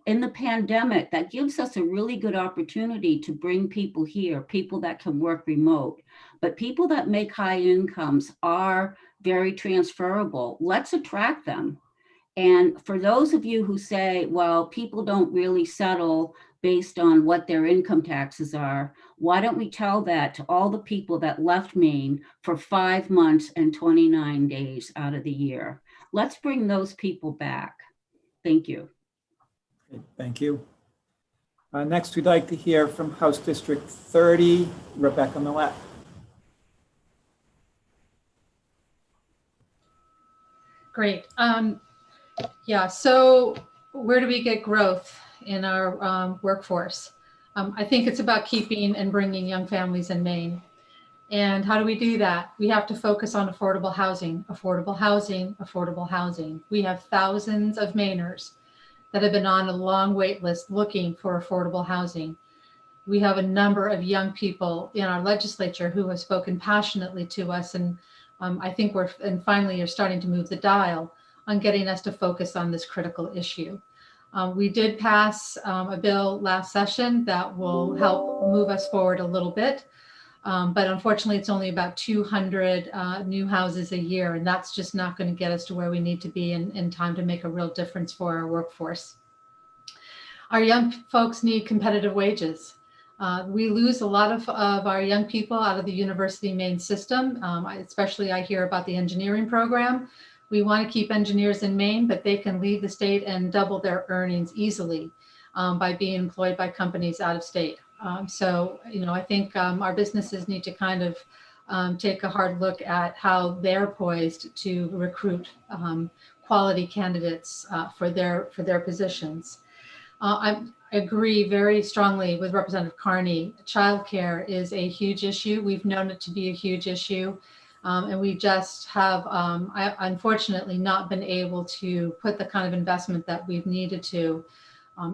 In the pandemic, that gives us a really good opportunity to bring people here, people that can work remote. But people that make high incomes are very transferable. Let's attract them. And for those of you who say, well, people don't really settle based on what their income taxes are, why don't we tell that to all the people that left Maine for 5 months and 29 days out of the year? Let's bring those people back. Thank you. Thank you. Next, we'd like to hear from House District 30, Rebecca Millett. Great. Yeah, so where do we get growth in our workforce? I think it's about keeping and bringing young families in Maine. And how do we do that? We have to focus on affordable housing, affordable housing, affordable housing. We have thousands of Mainers that have been on a long wait list looking for affordable housing. We have a number of young people in our legislature who have spoken passionately to us, and I think finally are starting to move the dial on getting us to focus on this critical issue. We did pass a bill last session that will help move us forward a little bit, but unfortunately it's only about 200 new houses a year, and that's just not going to get us to where we need to be in time to make a real difference for our workforce. Our young folks need competitive wages. We lose a lot of our young people out of the University of Maine system. Especially I hear about the engineering program. We want to keep engineers in Maine, but they can leave the state and double their earnings easily by being employed by companies out of state. So, I think our businesses need to kind of take a hard look at how they're poised to recruit quality candidates for their positions. I agree very strongly with Representative Carney. Childcare is a huge issue. We've known it to be a huge issue. And we just have, unfortunately, not been able to put the kind of investment that we've needed to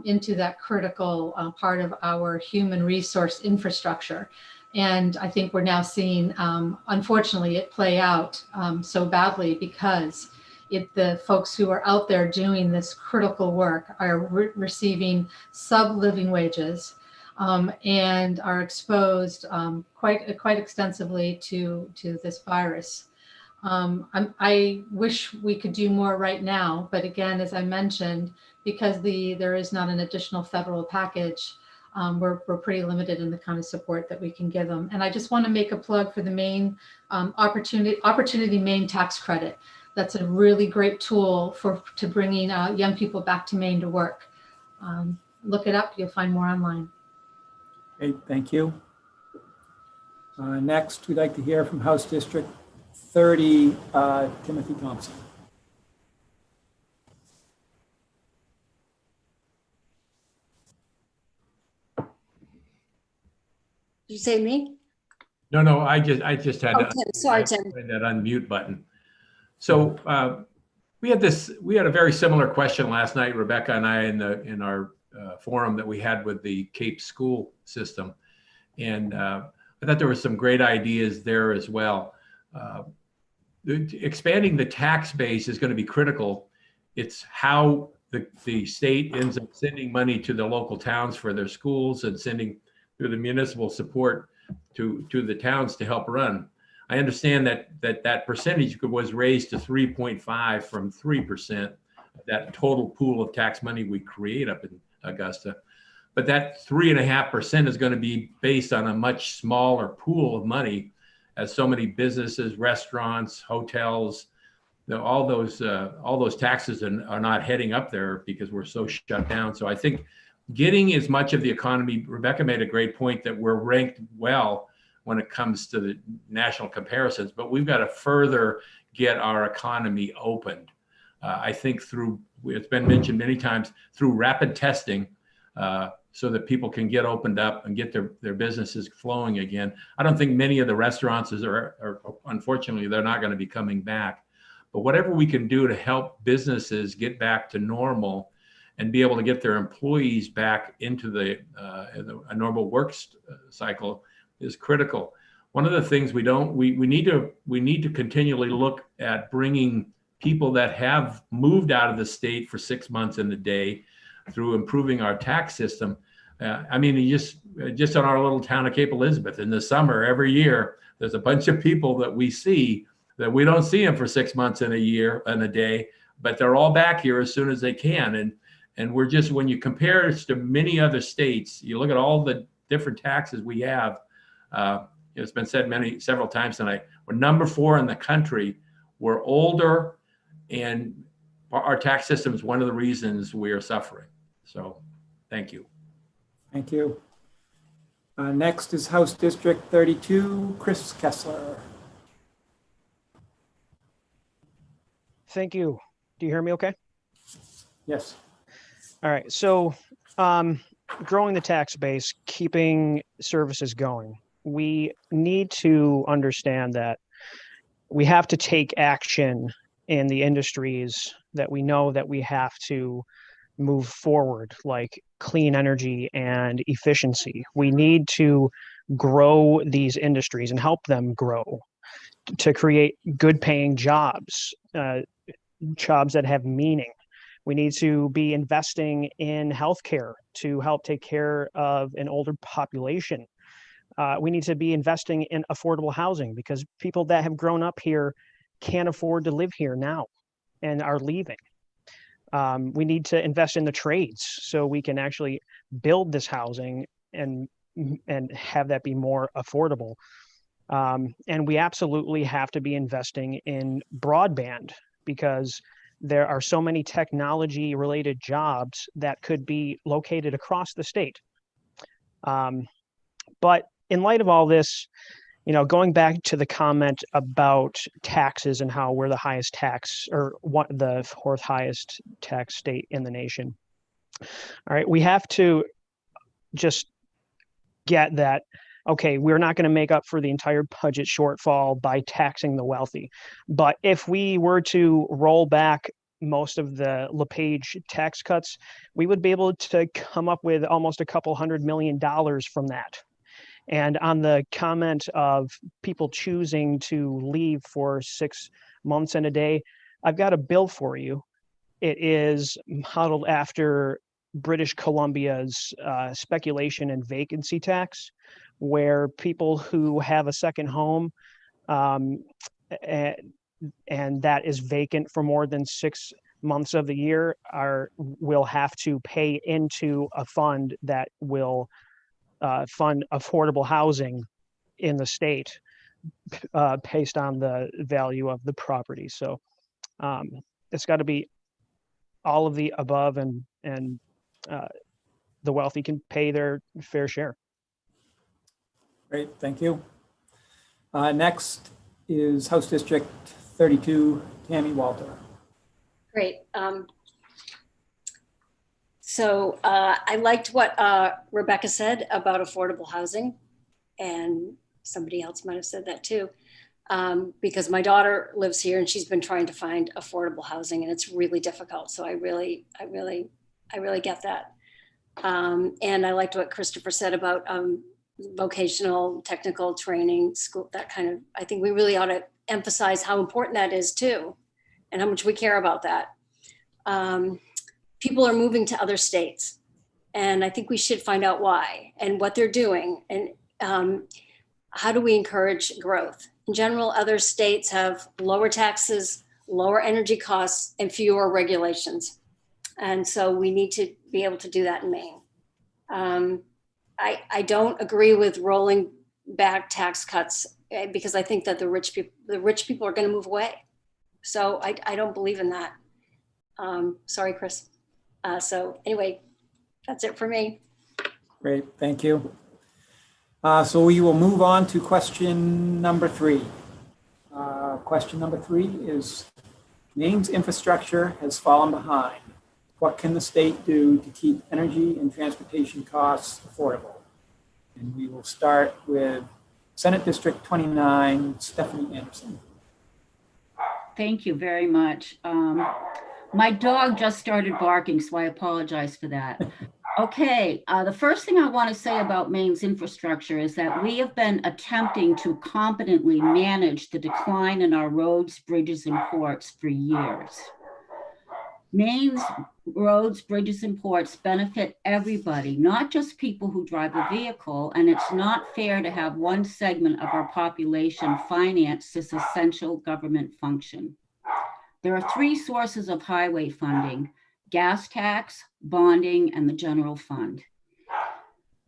into that critical part of our human resource infrastructure. And I think we're now seeing, unfortunately, it play out so badly because the folks who are out there doing this critical work are receiving sub-living wages and are exposed quite extensively to this virus. I wish we could do more right now, but again, as I mentioned, because there is not an additional federal package, we're pretty limited in the kind of support that we can give them. And I just want to make a plug for the Maine Opportunity Maine tax credit. That's a really great tool to bringing young people back to Maine to work. Look it up, you'll find more online. Great, thank you. Next, we'd like to hear from House District 30, Timothy Thompson. Did you say me? No, I just had Oh, Tim. Sorry, Tim. that unmute button. So we had a very similar question last night, Rebecca and I, in our forum that we had with the Cape school system, and I thought there were some great ideas there as well. Expanding the tax base is going to be critical. It's how the state ends up sending money to the local towns for their schools and sending through the municipal support to the towns to help run. I understand that percentage was raised to 3.5 from 3%, that total pool of tax money we create up in Augusta. But that 3.5% is going to be based on a much smaller pool of money, as so many businesses, restaurants, hotels, all those taxes are not heading up there because we're so shut down. So I think getting as much of the economy, Rebecca made a great point that we're ranked well when it comes to the national comparisons, but we've got to further get our economy opened. I think it's been mentioned many times, through rapid testing, so that people can get opened up and get their businesses flowing again. I don't think many of the restaurants are unfortunately, they're not going to be coming back. But whatever we can do to help businesses get back to normal and be able to get their employees back into a normal work cycle is critical. One of the things we need to continually look at bringing people that have moved out of the state for 6 months in the day through improving our tax system. I mean, just on our little town of Cape Elizabeth in the summer, every year, there's a bunch of people that we see that we don't see them for 6 months in a year and a day, but they're all back here as soon as they can. And we're just, when you compare us to many other states, you look at all the different taxes we have, it's been said several times tonight, we're number 4 in the country. We're older, and our tax system is one of the reasons we are suffering. So thank you. Thank you. Next is House District 32, Chris Kessler. Thank you. Do you hear me okay? Yes. All right. So growing the tax base, keeping services going. We need to understand that we have to take action in the industries that we know that we have to move forward, like clean energy and efficiency. We need to grow these industries and help them grow to create good paying jobs, jobs that have meaning. We need to be investing in healthcare to help take care of an older population. We need to be investing in affordable housing because people that have grown up here can't afford to live here now and are leaving. We need to invest in the trades so we can actually build this housing and have that be more affordable. And we absolutely have to be investing in broadband because there are so many technology related jobs that could be located across the state. But in light of all this, going back to the comment about taxes and how we're the highest tax or the 4th highest tax state in the nation. All right, we have to just get that, okay, we're not going to make up for the entire budget shortfall by taxing the wealthy. But if we were to roll back most of the LePage tax cuts, we would be able to come up with almost $200 million from that. And on the comment of people choosing to leave for 6 months and a day, I've got a bill for you. It is modeled after British Columbia's speculation and vacancy tax, where people who have a second home and that is vacant for more than 6 months of the year will have to pay into a fund that will fund affordable housing in the state based on the value of the property. So it's got to be all of the above, and the wealthy can pay their fair share. Great, thank you. Next is House District 32, Tammy Walter. Great. So I liked what Rebecca said about affordable housing, and somebody else might have said that too, because my daughter lives here and she's been trying to find affordable housing, and it's really difficult. So I really get that. And I liked what Christopher said about vocational, technical training, school, that kind of, I think we really ought to emphasize how important that is too, and how much we care about that. People are moving to other states, and I think we should find out why and what they're doing, and how do we encourage growth. In general, other states have lower taxes, lower energy costs, and fewer regulations. And so we need to be able to do that in Maine. I don't agree with rolling back tax cuts, because I think that the rich people are going to move away. So I don't believe in that. Sorry, Chris. So anyway, that's it for me. Great, thank you. So we will move on to question number 3. Question number 3 is, Maine's infrastructure has fallen behind. What can the state do to keep energy and transportation costs affordable? And we will start with Senate District 29, Stephanie Anderson. Thank you very much. My dog just started barking, so I apologize for that. Okay, the first thing I want to say about Maine's infrastructure is that we have been attempting to competently manage the decline in our roads, bridges, and ports for years. Maine's roads, bridges, and ports benefit everybody, not just people who drive a vehicle, and it's not fair to have one segment of our population finance this essential government function. There are 3 sources of highway funding: gas tax, bonding, and the general fund.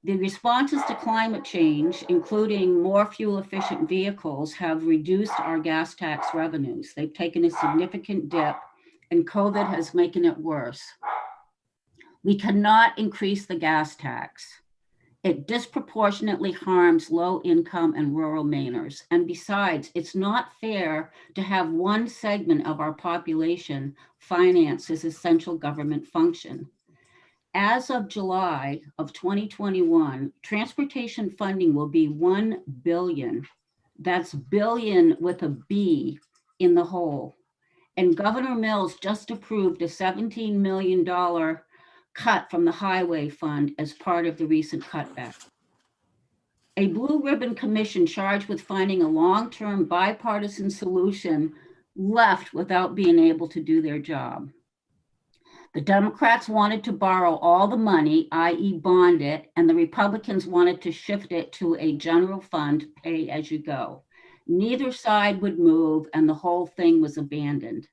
The responses to climate change, including more fuel-efficient vehicles, have reduced our gas tax revenues. They've taken a significant dip, and COVID has made it worse. We cannot increase the gas tax. It disproportionately harms low-income and rural Mainers. And besides, it's not fair to have one segment of our population finance this essential government function. As of July of 2021, transportation funding will be $1 billion. That's billion with a B in the hole. And Governor Mills just approved a $17 million cut from the highway fund as part of the recent cutback. A blue ribbon commission charged with finding a long-term bipartisan solution left without being able to do their job. The Democrats wanted to borrow all the money, i.e. bond it, and the Republicans wanted to shift it to a general fund, pay as you go. Neither side would move, and the whole thing was abandoned.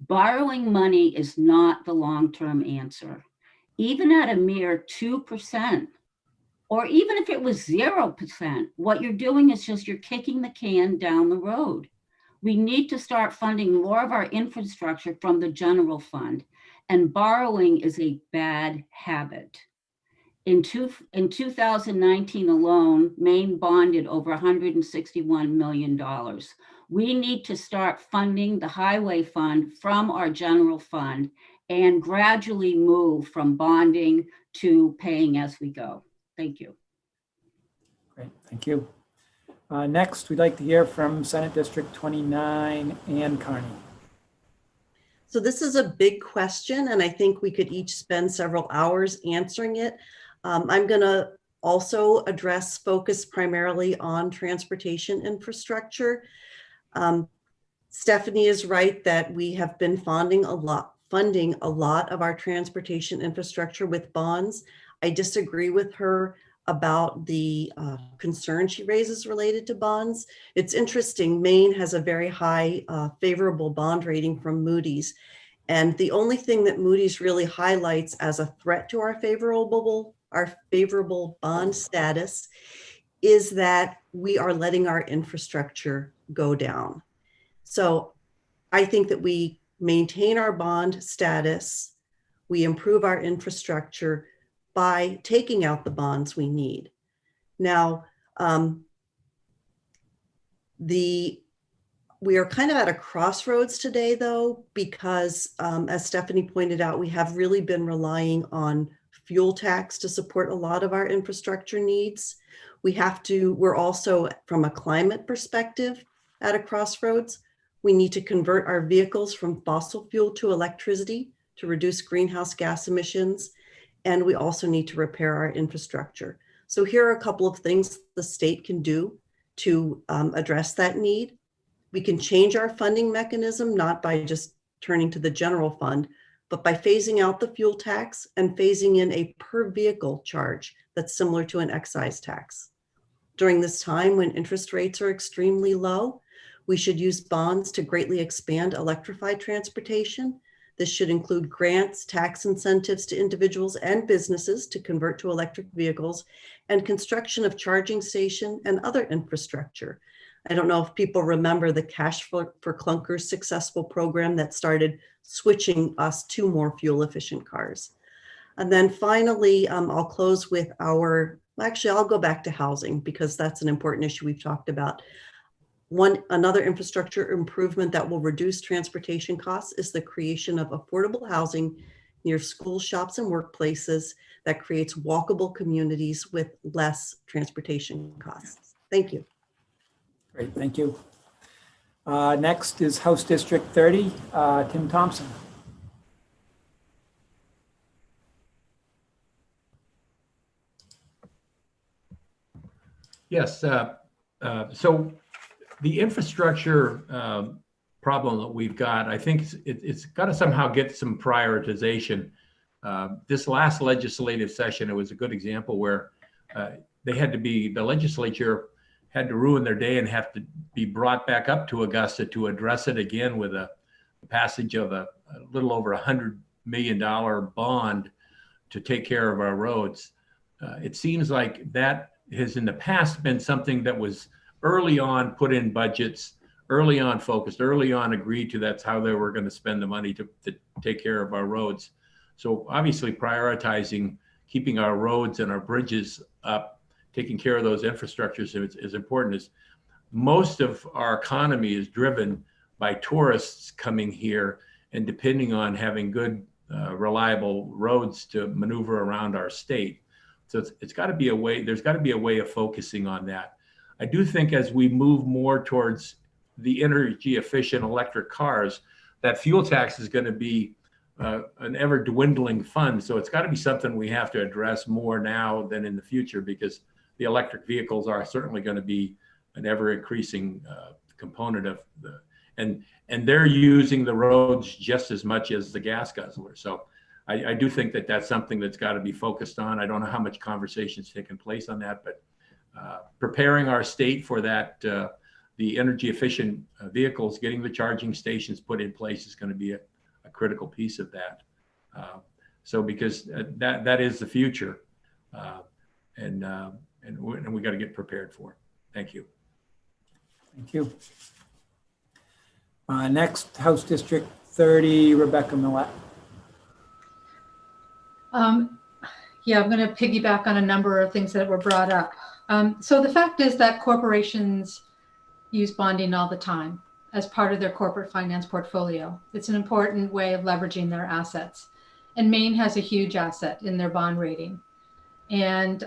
Borrowing money is not the long-term answer. Even at a mere 2%, or even if it was 0%, what you're doing is just you're kicking the can down the road. We need to start funding more of our infrastructure from the general fund, and borrowing is a bad habit. In 2019 alone, Maine bonded over $161 million. We need to start funding the highway fund from our general fund and gradually move from bonding to paying as we go. Thank you. Great, thank you. Next, we'd like to hear from Senate District 29, Ann Carney. So this is a big question, and I think we could each spend several hours answering it. I'm going to also focus primarily on transportation infrastructure. Stephanie is right that we have been funding a lot of our transportation infrastructure with bonds. I disagree with her about the concern she raises related to bonds. It's interesting, Maine has a very high favorable bond rating from Moody's. And the only thing that Moody's really highlights as a threat to our favorable bond status is that we are letting our infrastructure go down. So I think that we maintain our bond status, we improve our infrastructure by taking out the bonds we need. Now, we are kind of at a crossroads today, though, because as Stephanie pointed out, we have really been relying on fuel tax to support a lot of our infrastructure needs. We're also, from a climate perspective, at a crossroads. We need to convert our vehicles from fossil fuel to electricity to reduce greenhouse gas emissions. And we also need to repair our infrastructure. So here are a couple of things the state can do to address that need. We can change our funding mechanism, not by just turning to the general fund, but by phasing out the fuel tax and phasing in a per vehicle charge that's similar to an excise tax. During this time when interest rates are extremely low, we should use bonds to greatly expand electrified transportation. This should include grants, tax incentives to individuals and businesses to convert to electric vehicles, and construction of charging station and other infrastructure. I don't know if people remember the Cash for Clunkers successful program that started switching us to more fuel efficient cars. And then finally, I'll close with I'll go back to housing because that's an important issue we've talked about. Another infrastructure improvement that will reduce transportation costs is the creation of affordable housing near schools, shops, and workplaces that creates walkable communities with less transportation costs. Thank you. Great, thank you. Next is House District 30, Tim Thompson. Yes, so the infrastructure problem that we've got, I think it's got to somehow get some prioritization. This last legislative session, it was a good example where the legislature had to ruin their day and have to be brought back up to Augusta to address it again with a passage of a little over $100 million bond to take care of our roads. It seems like that has in the past been something that was early on put in budgets, early on focused, early on agreed to. That's how they were going to spend the money to take care of our roads. So obviously prioritizing keeping our roads and our bridges up, taking care of those infrastructures is important. As most of our economy is driven by tourists coming here and depending on having good, reliable roads to maneuver around our state. So it's got to be a way, there's got to be a way of focusing on that. I do think as we move more towards the energy efficient electric cars, that fuel tax is going to be an ever dwindling fund. So it's got to be something we have to address more now than in the future, because the electric vehicles are certainly going to be an ever increasing component of the, and they're using the roads just as much as the gas guzzlers. So I do think that that's something that's got to be focused on. I don't know how much conversation's taken place on that, but preparing our state for that, the energy efficient vehicles, getting the charging stations put in place is going to be a critical piece of that. So because that is the future, and we got to get prepared for it. Thank you. Thank you. Next, House District 30, Rebecca Millett. Yeah, I'm going to piggyback on a number of things that were brought up. So the fact is that corporations use bonding all the time as part of their corporate finance portfolio. It's an important way of leveraging their assets. And Maine has a huge asset in their bond rating. And,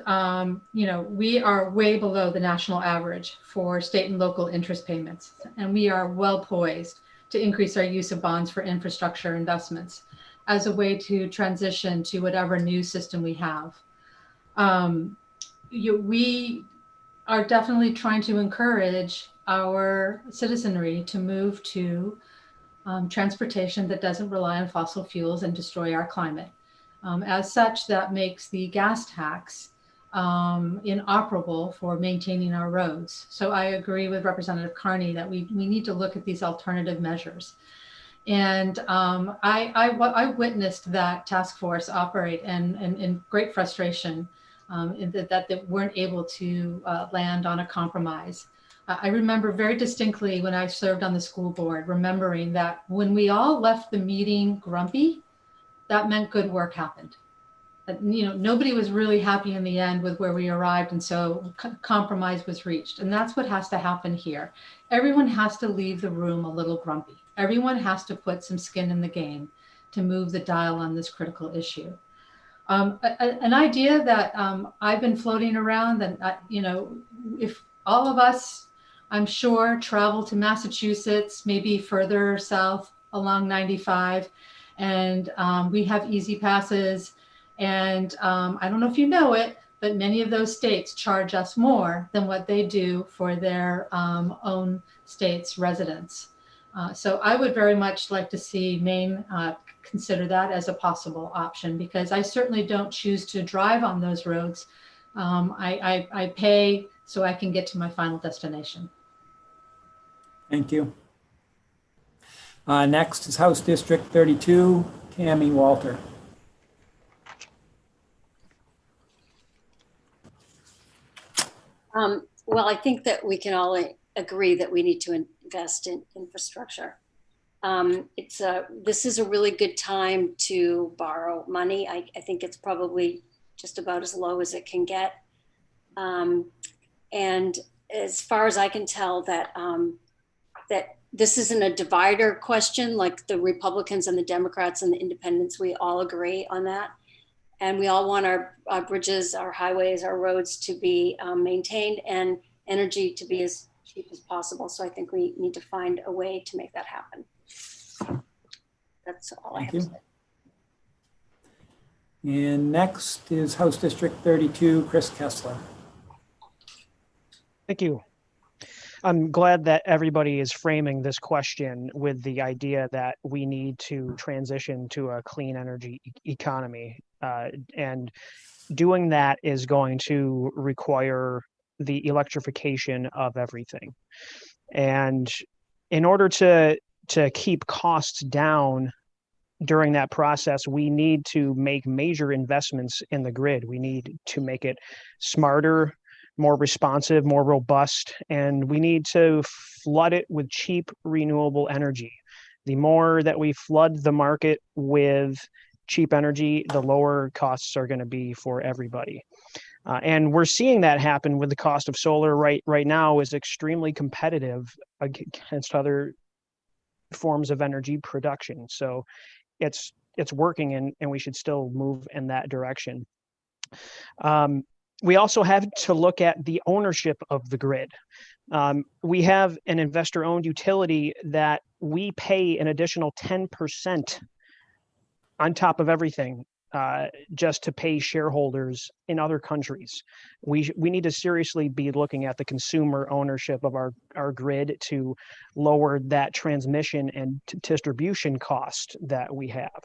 we are way below the national average for state and local interest payments. And we are well poised to increase our use of bonds for infrastructure investments as a way to transition to whatever new system we have. We are definitely trying to encourage our citizenry to move to transportation that doesn't rely on fossil fuels and destroy our climate. As such, that makes the gas tax inoperable for maintaining our roads. So I agree with Representative Carney that we need to look at these alternative measures. And I witnessed that task force operate and in great frustration that they weren't able to land on a compromise. I remember very distinctly when I served on the school board, remembering that when we all left the meeting grumpy, that meant good work happened. Nobody was really happy in the end with where we arrived, and so compromise was reached. And that's what has to happen here. Everyone has to leave the room a little grumpy. Everyone has to put some skin in the game to move the dial on this critical issue. An idea that I've been floating around, and if all of us, I'm sure, travel to Massachusetts, maybe further south along 95, and we have easy passes. And I don't know if you know it, but many of those states charge us more than what they do for their own state's residents. So I would very much like to see Maine consider that as a possible option, because I certainly don't choose to drive on those roads. I pay so I can get to my final destination. Thank you. Next is House District 32, Tammy Walter. Well, I think that we can all agree that we need to invest in infrastructure. This is a really good time to borrow money. I think it's probably just about as low as it can get. And as far as I can tell, that this isn't a divider question, like the Republicans and the Democrats and the independents, we all agree on that. And we all want our bridges, our highways, our roads to be maintained and energy to be as cheap as possible. So I think we need to find a way to make that happen. That's all I have to say. And next is House District 32, Chris Kessler. Thank you. I'm glad that everybody is framing this question with the idea that we need to transition to a clean energy economy. And doing that is going to require the electrification of everything. And in order to keep costs down during that process, we need to make major investments in the grid. We need to make it smarter, more responsive, more robust, and we need to flood it with cheap renewable energy. The more that we flood the market with cheap energy, the lower costs are going to be for everybody. And we're seeing that happen with the cost of solar right now is extremely competitive against other forms of energy production. So it's working, and we should still move in that direction. We also have to look at the ownership of the grid. We have an investor-owned utility that we pay an additional 10% on top of everything just to pay shareholders in other countries. We need to seriously be looking at the consumer ownership of our grid to lower that transmission and distribution cost that we have.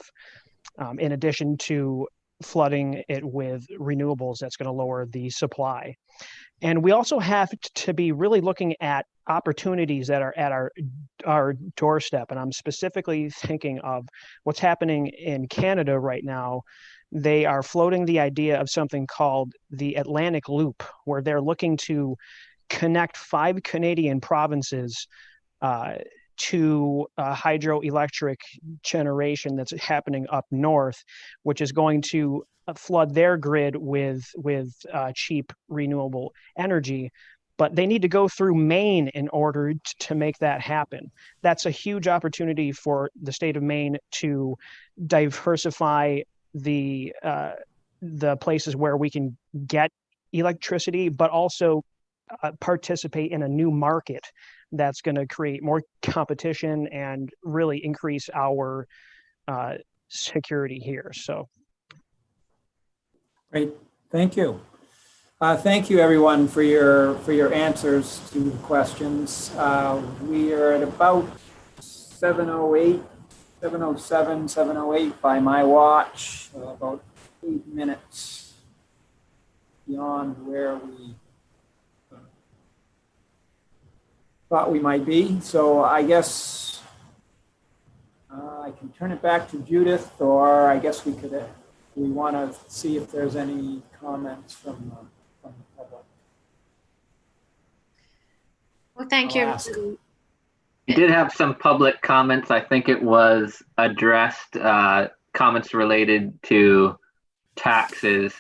In addition to flooding it with renewables, that's going to lower the supply. And we also have to be really looking at opportunities that are at our doorstep. And I'm specifically thinking of what's happening in Canada right now. They are floating the idea of something called the Atlantic Loop, where they're looking to connect 5 Canadian provinces to hydroelectric generation that's happening up north, which is going to flood their grid with cheap renewable energy. But they need to go through Maine in order to make that happen. That's a huge opportunity for the state of Maine to diversify the places where we can get electricity, but also participate in a new market that's going to create more competition and really increase our security here. So. Great, thank you. Thank you everyone for your answers to the questions. We are at about 7:08, 7:07, 7:08 by my watch, about 8 minutes beyond where we thought we might be. So I guess I can turn it back to Judith, or I guess we want to see if there's any comments from the public. Well, thank I'll you. ask. We did have some public comments. I think it was addressed, comments related to taxes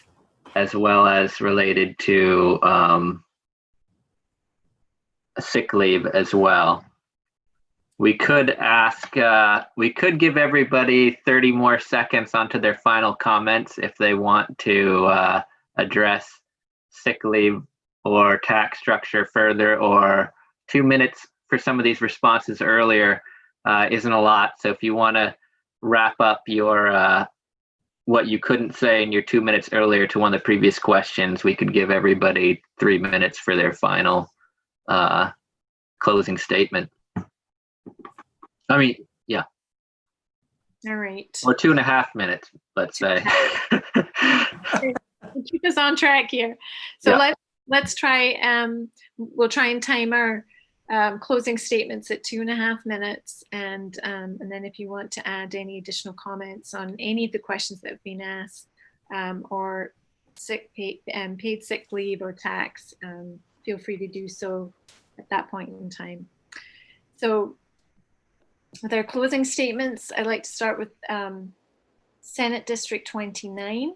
as well as related to sick leave as well. We could ask, we could give everybody 30 more seconds onto their final comments if they want to address sick leave or tax structure further, or 2 minutes for some of these responses earlier isn't a lot. So if you want to wrap up your what you couldn't say in your 2 minutes earlier to one of the previous questions, we could give everybody 3 minutes for their final closing statement. I mean, yeah. All right. Or 2.5 minutes, let's say. Keep us on track here. So Yeah. let's try, we'll try and time our closing statements at 2.5 minutes. And then if you want to add any additional comments on any of the questions that have been asked, or paid sick leave or tax, feel free to do so at that point in time. So with our closing statements, I'd like to start with Senate District 29,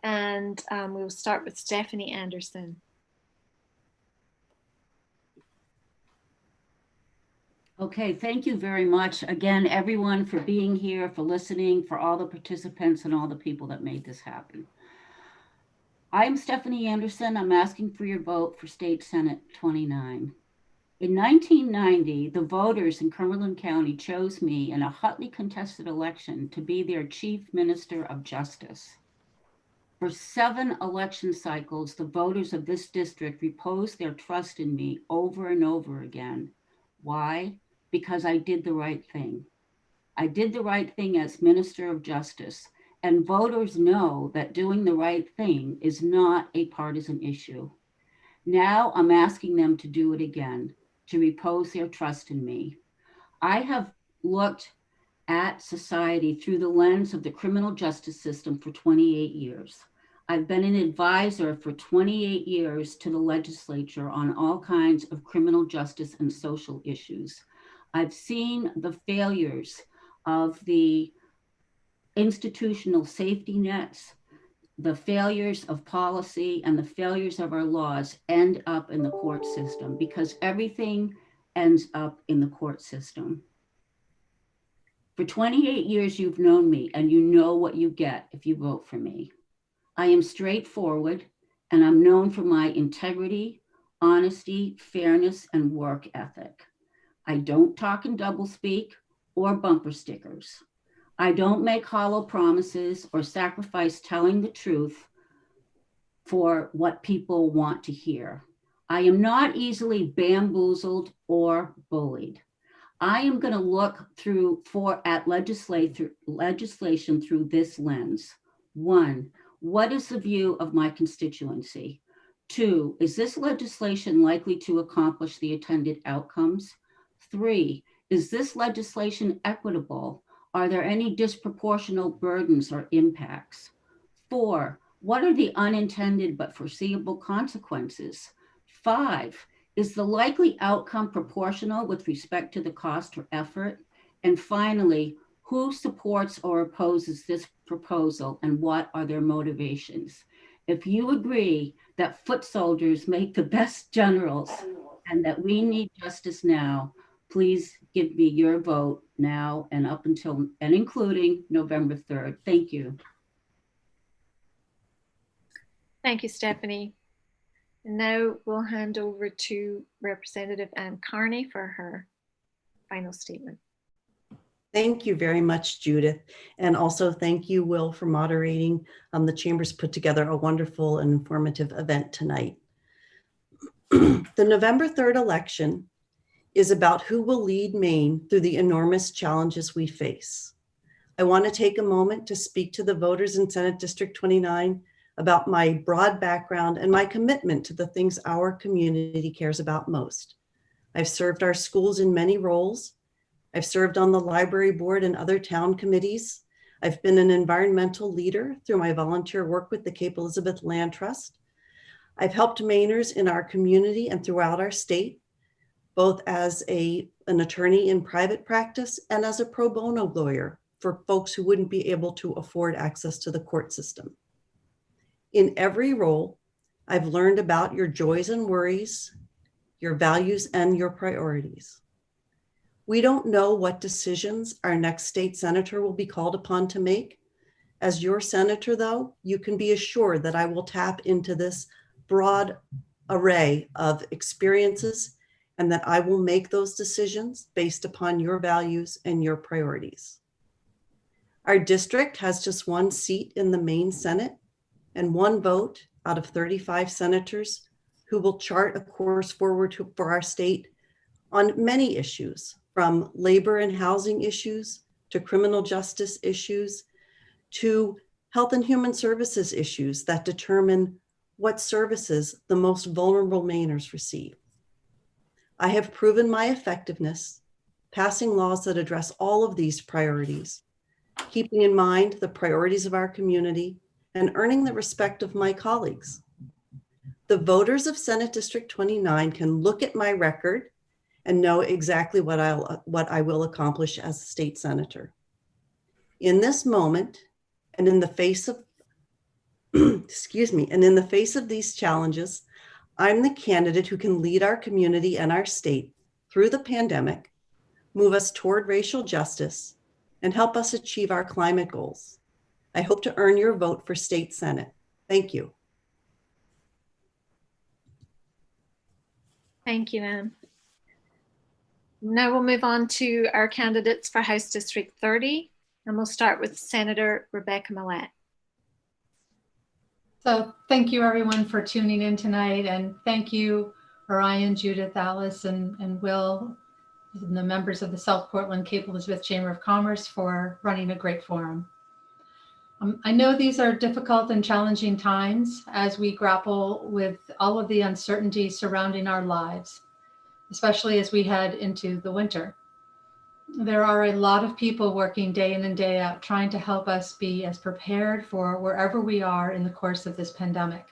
and we'll start with Stephanie Anderson. Okay, thank you very much again, everyone, for being here, for listening, for all the participants and all the people that made this happen. I'm Stephanie Anderson. I'm asking for your vote for State Senate 29. In 1990, the voters in Cumberland County chose me in a hotly contested election to be their Chief Minister of Justice. For 7 election cycles, the voters of this district reposed their trust in me over and over again. Why? Because I did the right thing. I did the right thing as Minister of Justice, and voters know that doing the right thing is not a partisan issue. Now I'm asking them to do it again, to repose their trust in me. I have looked at society through the lens of the criminal justice system for 28 years. I've been an advisor for 28 years to the legislature on all kinds of criminal justice and social issues. I've seen the failures of the institutional safety nets, the failures of policy, and the failures of our laws end up in the court system, because everything ends up in the court system. For 28 years, you've known me, and you know what you get if you vote for me. I am straightforward, and I'm known for my integrity, honesty, fairness, and work ethic. I don't talk in doublespeak or bumper stickers. I don't make hollow promises or sacrifice telling the truth for what people want to hear. I am not easily bamboozled or bullied. I am going to look at legislation through this lens. 1, what is the view of my constituency? 2, is this legislation likely to accomplish the intended outcomes? 3, is this legislation equitable? Are there any disproportionate burdens or impacts? 4, what are the unintended but foreseeable consequences? 5, is the likely outcome proportional with respect to the cost or effort? And finally, who supports or opposes this proposal and what are their motivations? If you agree that foot soldiers make the best generals and that we need justice now, please give me your vote now and up until and including November 3rd. Thank you. Thank you, Stephanie. And now we'll hand over to Representative Ann Carney for her final statement. Thank you very much, Judith. And also thank you, Will, for moderating. The Chamber's put together a wonderful and informative event tonight. The November 3rd election is about who will lead Maine through the enormous challenges we face. I want to take a moment to speak to the voters in Senate District 29 about my broad background and my commitment to the things our community cares about most. I've served our schools in many roles. I've served on the library board and other town committees. I've been an environmental leader through my volunteer work with the Cape Elizabeth Land Trust. I've helped Mainers in our community and throughout our state, both as an attorney in private practice and as a pro bono lawyer for folks who wouldn't be able to afford access to the court system. In every role, I've learned about your joys and worries, your values and your priorities. We don't know what decisions our next state senator will be called upon to make. As your senator, though, you can be assured that I will tap into this broad array of experiences and that I will make those decisions based upon your values and your priorities. Our district has just one seat in the Maine Senate and one vote out of 35 senators who will chart a course forward for our state on many issues, from labor and housing issues to criminal justice issues to health and human services issues that determine what services the most vulnerable Mainers receive. I have proven my effectiveness passing laws that address all of these priorities, keeping in mind the priorities of our community and earning the respect of my colleagues. The voters of Senate District 29 can look at my record and know exactly what I will accomplish as a state senator. In this moment, and in the face of, and in the face of these challenges, I'm the candidate who can lead our community and our state through the pandemic, move us toward racial justice, and help us achieve our climate goals. I hope to earn your vote for state senate. Thank you. Thank you, Anne. Now we'll move on to our candidates for House District 30, and we'll start with Senator Rebecca Millett. So thank you everyone for tuning in tonight, and thank you Orion, Judith, Alice, and Will, and the members of the South Portland Cape Elizabeth Chamber of Commerce for running a great forum. I know these are difficult and challenging times as we grapple with all of the uncertainty surrounding our lives, especially as we head into the winter. There are a lot of people working day in and day out trying to help us be as prepared for wherever we are in the course of this pandemic,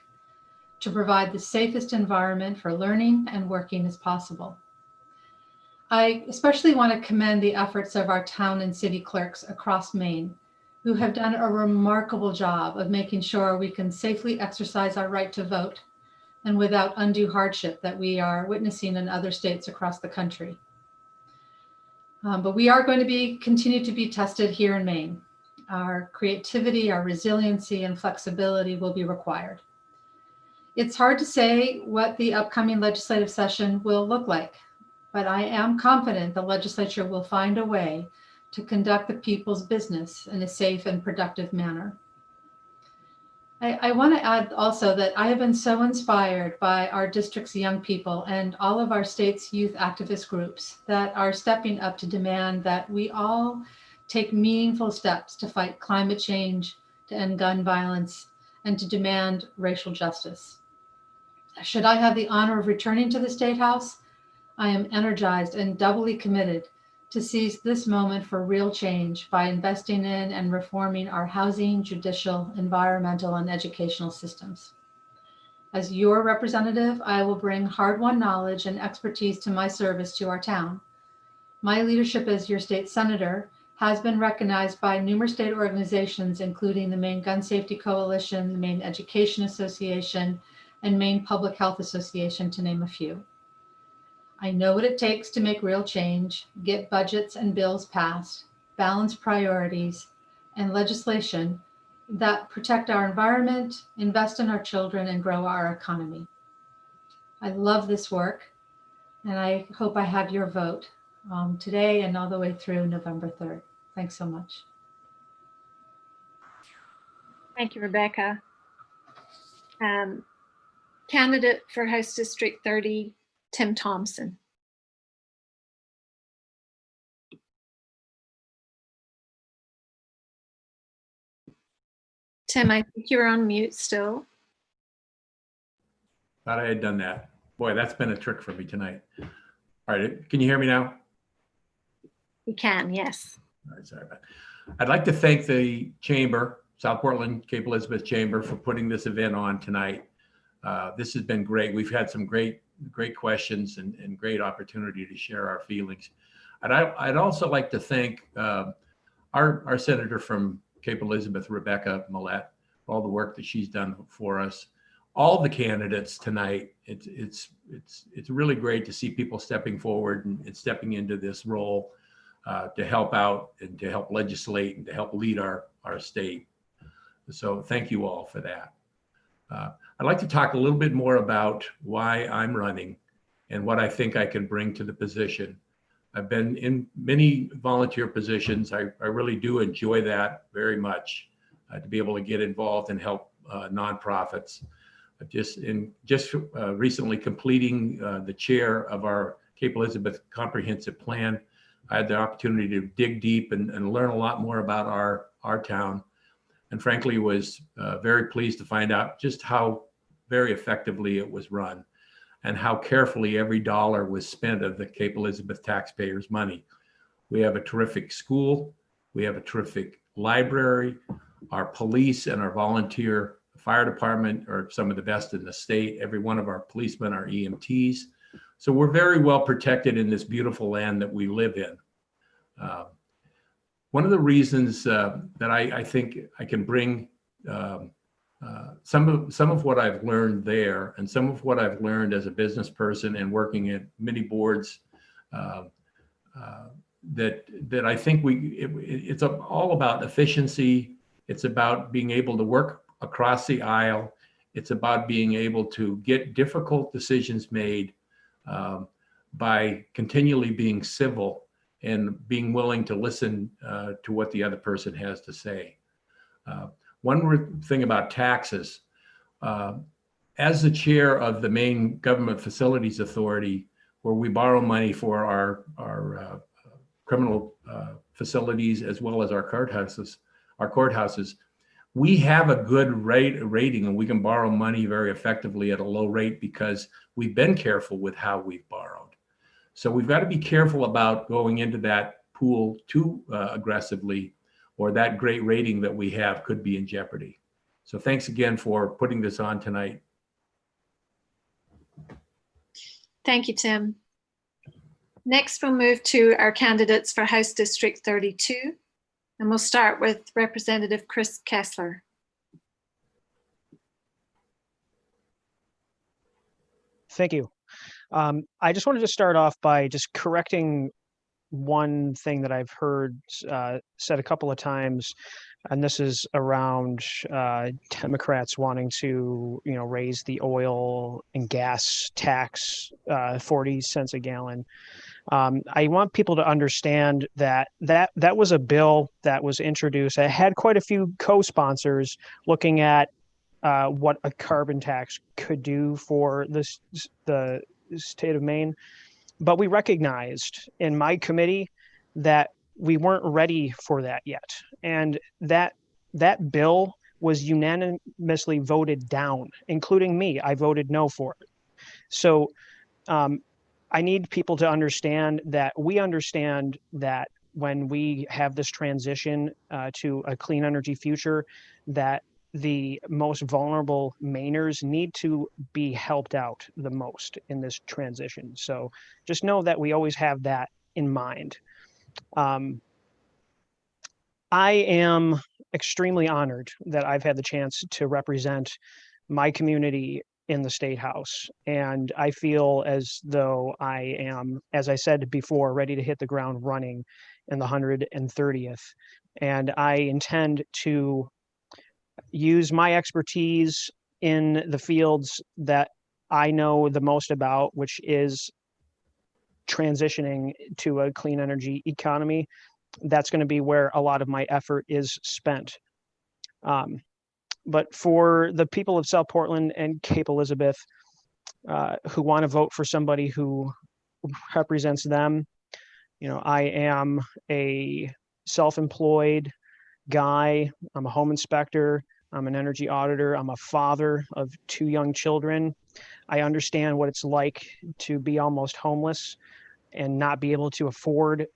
to provide the safest environment for learning and working as possible. I especially want to commend the efforts of our town and city clerks across Maine, who have done a remarkable job of making sure we can safely exercise our right to vote and without undue hardship that we are witnessing in other states across the country. But we are going to continue to be tested here in Maine. Our creativity, our resiliency, and flexibility will be required. It's hard to say what the upcoming legislative session will look like, but I am confident the legislature will find a way to conduct the people's business in a safe and productive manner. I want to add also that I have been so inspired by our district's young people and all of our state's youth activist groups that are stepping up to demand that we all take meaningful steps to fight climate change, to end gun violence, and to demand racial justice. Should I have the honor of returning to the State House, I am energized and doubly committed to seize this moment for real change by investing in and reforming our housing, judicial, environmental, and educational systems. As your representative, I will bring hard-won knowledge and expertise to my service to our town. My leadership as your state senator has been recognized by numerous state organizations, including the Maine Gun Safety Coalition, the Maine Education Association, and Maine Public Health Association, to name a few. I know what it takes to make real change, get budgets and bills passed, balance priorities and legislation, that protect our environment, invest in our children, and grow our economy. I love this work, and I hope I have your vote today and all the way through November 3rd. Thanks so much. Thank you, Rebecca. Candidate for House District 30, Tim Thompson. Tim, I think you're on mute still. Thought I had done that. Boy, that's been a trick for me tonight. All right, can you hear me now? You can, yes. All right, sorry about that. I'd like to thank the Chamber, South Portland Cape Elizabeth Chamber, for putting this event on tonight. This has been great. We've had some great questions and great opportunity to share our feelings. And I'd also like to thank our senator from Cape Elizabeth, Rebecca Millett, for all the work that she's done for us. All the candidates tonight. It's really great to see people stepping forward and stepping into this role to help out and to help legislate and to help lead our state. So thank you all for that. I'd like to talk a little bit more about why I'm running and what I think I can bring to the position. I've been in many volunteer positions. I really do enjoy that very much, to be able to get involved and help nonprofits. I've just recently completing the chair of our Cape Elizabeth Comprehensive Plan. I had the opportunity to dig deep and learn a lot more about our town. And frankly, was very pleased to find out just how very effectively it was run and how carefully every dollar was spent of the Cape Elizabeth taxpayers' money. We have a terrific school. We have a terrific library. Our police and our volunteer fire department are some of the best in the state. Every one of our policemen are EMTs. So we're very well protected in this beautiful land that we live in. One of the reasons that I think I can bring some of what I've learned there and some of what I've learned as a business person and working at many boards, that I think it's all about efficiency. It's about being able to work across the aisle. It's about being able to get difficult decisions made by continually being civil and being willing to listen to what the other person has to say. One thing about taxes, as the chair of the Maine Government Facilities Authority, where we borrow money for our criminal facilities as well as our courthouses, we have a good rating and we can borrow money very effectively at a low rate because we've been careful with how we've borrowed. So we've got to be careful about going into that pool too aggressively, or that great rating that we have could be in jeopardy. So thanks again for putting this on tonight. Thank you, Tim. Next, we'll move to our candidates for House District 32. And we'll start with Representative Chris Kessler. Thank you. I just wanted to start off by just correcting one thing that I've heard said a couple of times, and this is around Democrats wanting to, raise the oil and gas tax 40 cents a gallon. I want people to understand that was a bill that was introduced. It had quite a few co-sponsors looking at what a carbon tax could do for the state of Maine. But we recognized in my committee that we weren't ready for that yet. And that bill was unanimously voted down, including me. I voted no for it. So I need people to understand that we understand that when we have this transition to a clean energy future, that the most vulnerable Mainers need to be helped out the most in this transition. So just know that we always have that in mind. I am extremely honored that I've had the chance to represent my community in the State House. And I feel as though I am, as I said before, ready to hit the ground running in the 130th. And I intend to use my expertise in the fields that I know the most about, which is transitioning to a clean energy economy. That's going to be where a lot of my effort is spent. But for the people of South Portland and Cape Elizabeth who want to vote for somebody who represents them, I am a self-employed guy. I'm a home inspector. I'm an energy auditor. I'm a father of 2 young children. I understand what it's like to be almost homeless and not be able to afford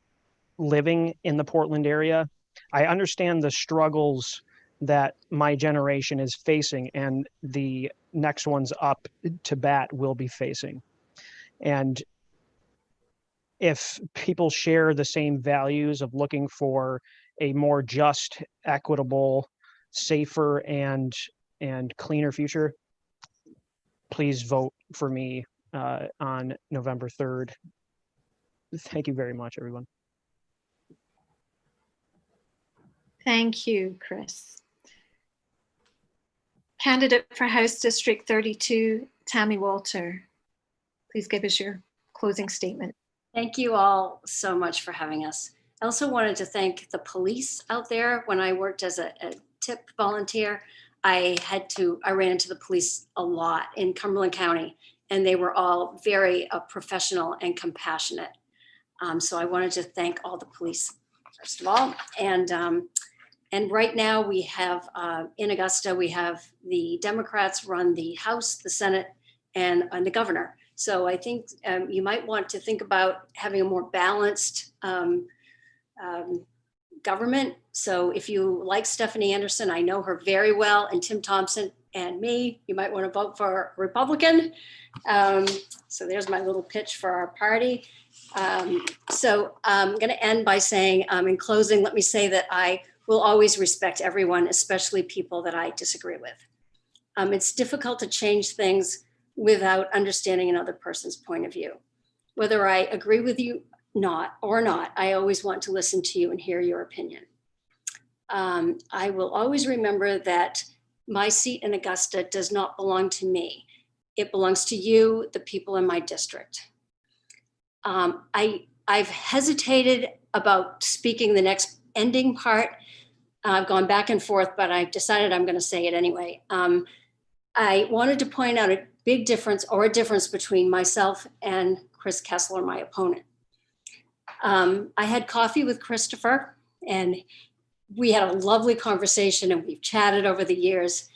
living in the Portland area. I understand the struggles that my generation is facing and the next ones up to bat will be facing. And if people share the same values of looking for a more just, equitable, safer, and cleaner future, please vote for me on November 3rd. Thank you very much, everyone. Thank you, Chris. Candidate for House District 32, Tammy Walter. Please give us your closing statement. Thank you all so much for having us. I also wanted to thank the police out there. When I worked as a tip volunteer, I ran into the police a lot in Cumberland County, and they were all very professional and compassionate. So I wanted to thank all the police, first of all. And right now we have, in Augusta, we have the Democrats run the House, the Senate, and the governor. So I think you might want to think about having a more balanced government. So if you like Stephanie Anderson, I know her very well, and Tim Thompson and me, you might want to vote for a Republican. So there's my little pitch for our party. So I'm going to end by saying, in closing, let me say that I will always respect everyone, especially people that I disagree with. It's difficult to change things without understanding another person's point of view. Whether I agree with you or not, I always want to listen to you and hear your opinion. I will always remember that my seat in Augusta does not belong to me. It belongs to you, the people in my district. I've hesitated about speaking the next ending part. I've gone back and forth, but I've decided I'm going to say it anyway. I wanted to point out a big difference, or a difference, between myself and Chris Kessler, my opponent. I had coffee with Christopher, and we had a lovely conversation, and we've chatted over the years.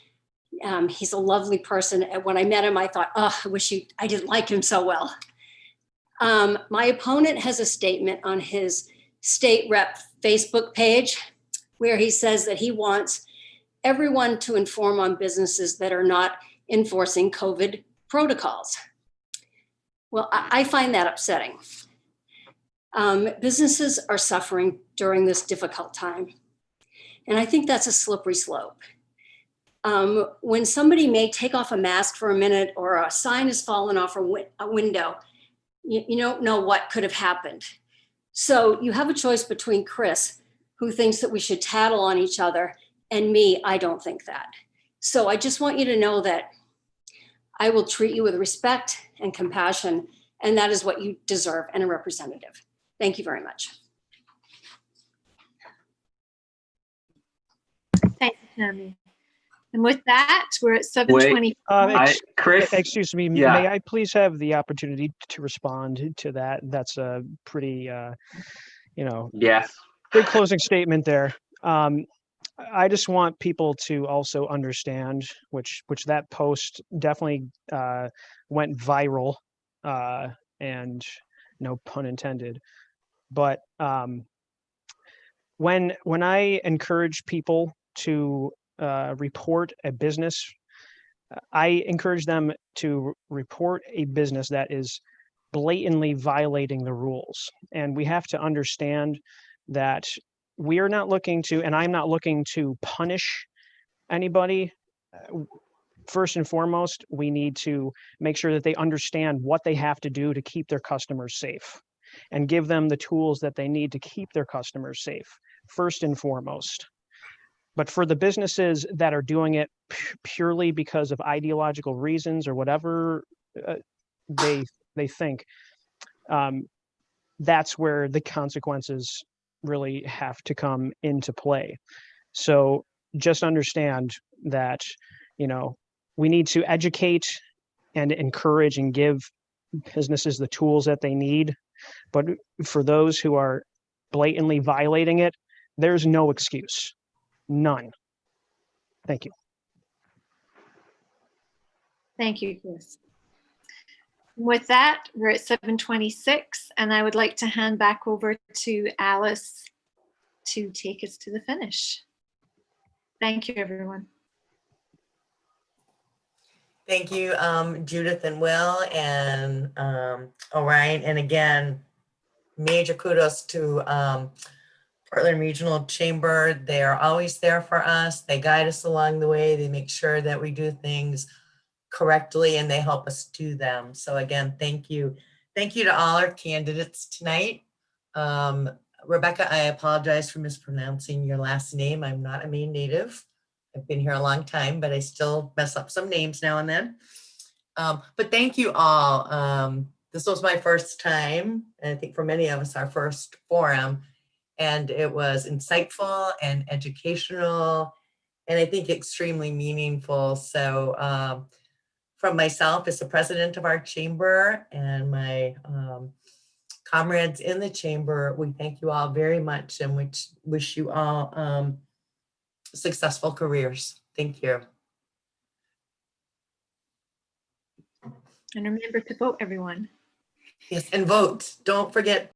He's a lovely person. And when I met him, I thought, oh, I didn't like him so well. My opponent has a statement on his state rep Facebook page where he says that he wants everyone to inform on businesses that are not enforcing COVID protocols. Well, I find that upsetting. Businesses are suffering during this difficult time. And I think that's a slippery slope. When somebody may take off a mask for a minute, or a sign has fallen off a window, you don't know what could have happened. So you have a choice between Chris, who thinks that we should tattle on each other, and me, I don't think that. So I just want you to know that I will treat you with respect and compassion, and that is what you deserve in a representative. Thank you very much. Thank you, Tammy. And with that, we're at 7:20. Chris, excuse me, yeah. May I please have the opportunity to respond to that? That's a pretty, yes. good closing statement there. I just want people to also understand, which that post definitely went viral, and no pun intended. But when I encourage people to report a business, I encourage them to report a business that is blatantly violating the rules. And we have to understand that we are not looking to, and I'm not looking to punish anybody. First and foremost, we need to make sure that they understand what they have to do to keep their customers safe, and give them the tools that they need to keep their customers safe, first and foremost. But for the businesses that are doing it purely because of ideological reasons or whatever they think, that's where the consequences really have to come into play. So just understand that, you know, we need to educate and encourage and give businesses the tools that they need. But for those who are blatantly violating it, there's no excuse. None. Thank you. Thank you, Chris. With that, we're at 7:26, and I would like to hand back over to Alice to take us to the finish. Thank you, everyone. Thank you, Judith and Will and Orion. And again, major kudos to Portland Regional Chamber. They are always there for us. They guide us along the way. They make sure that we do things correctly and they help us do them. So again, thank you. Thank you to all our candidates tonight. Rebecca, I apologize for mispronouncing your last name. I'm not a Maine native. I've been here a long time, but I still mess up some names now and then. But thank you all. This was my first time, and I think for many of us, our first forum, and it was insightful and educational, and I think extremely meaningful. So from myself as the president of our chamber and my comrades in the chamber, we thank you all very much and wish you all successful careers. Thank you. And remember to vote, everyone. Yes, and vote. Don't forget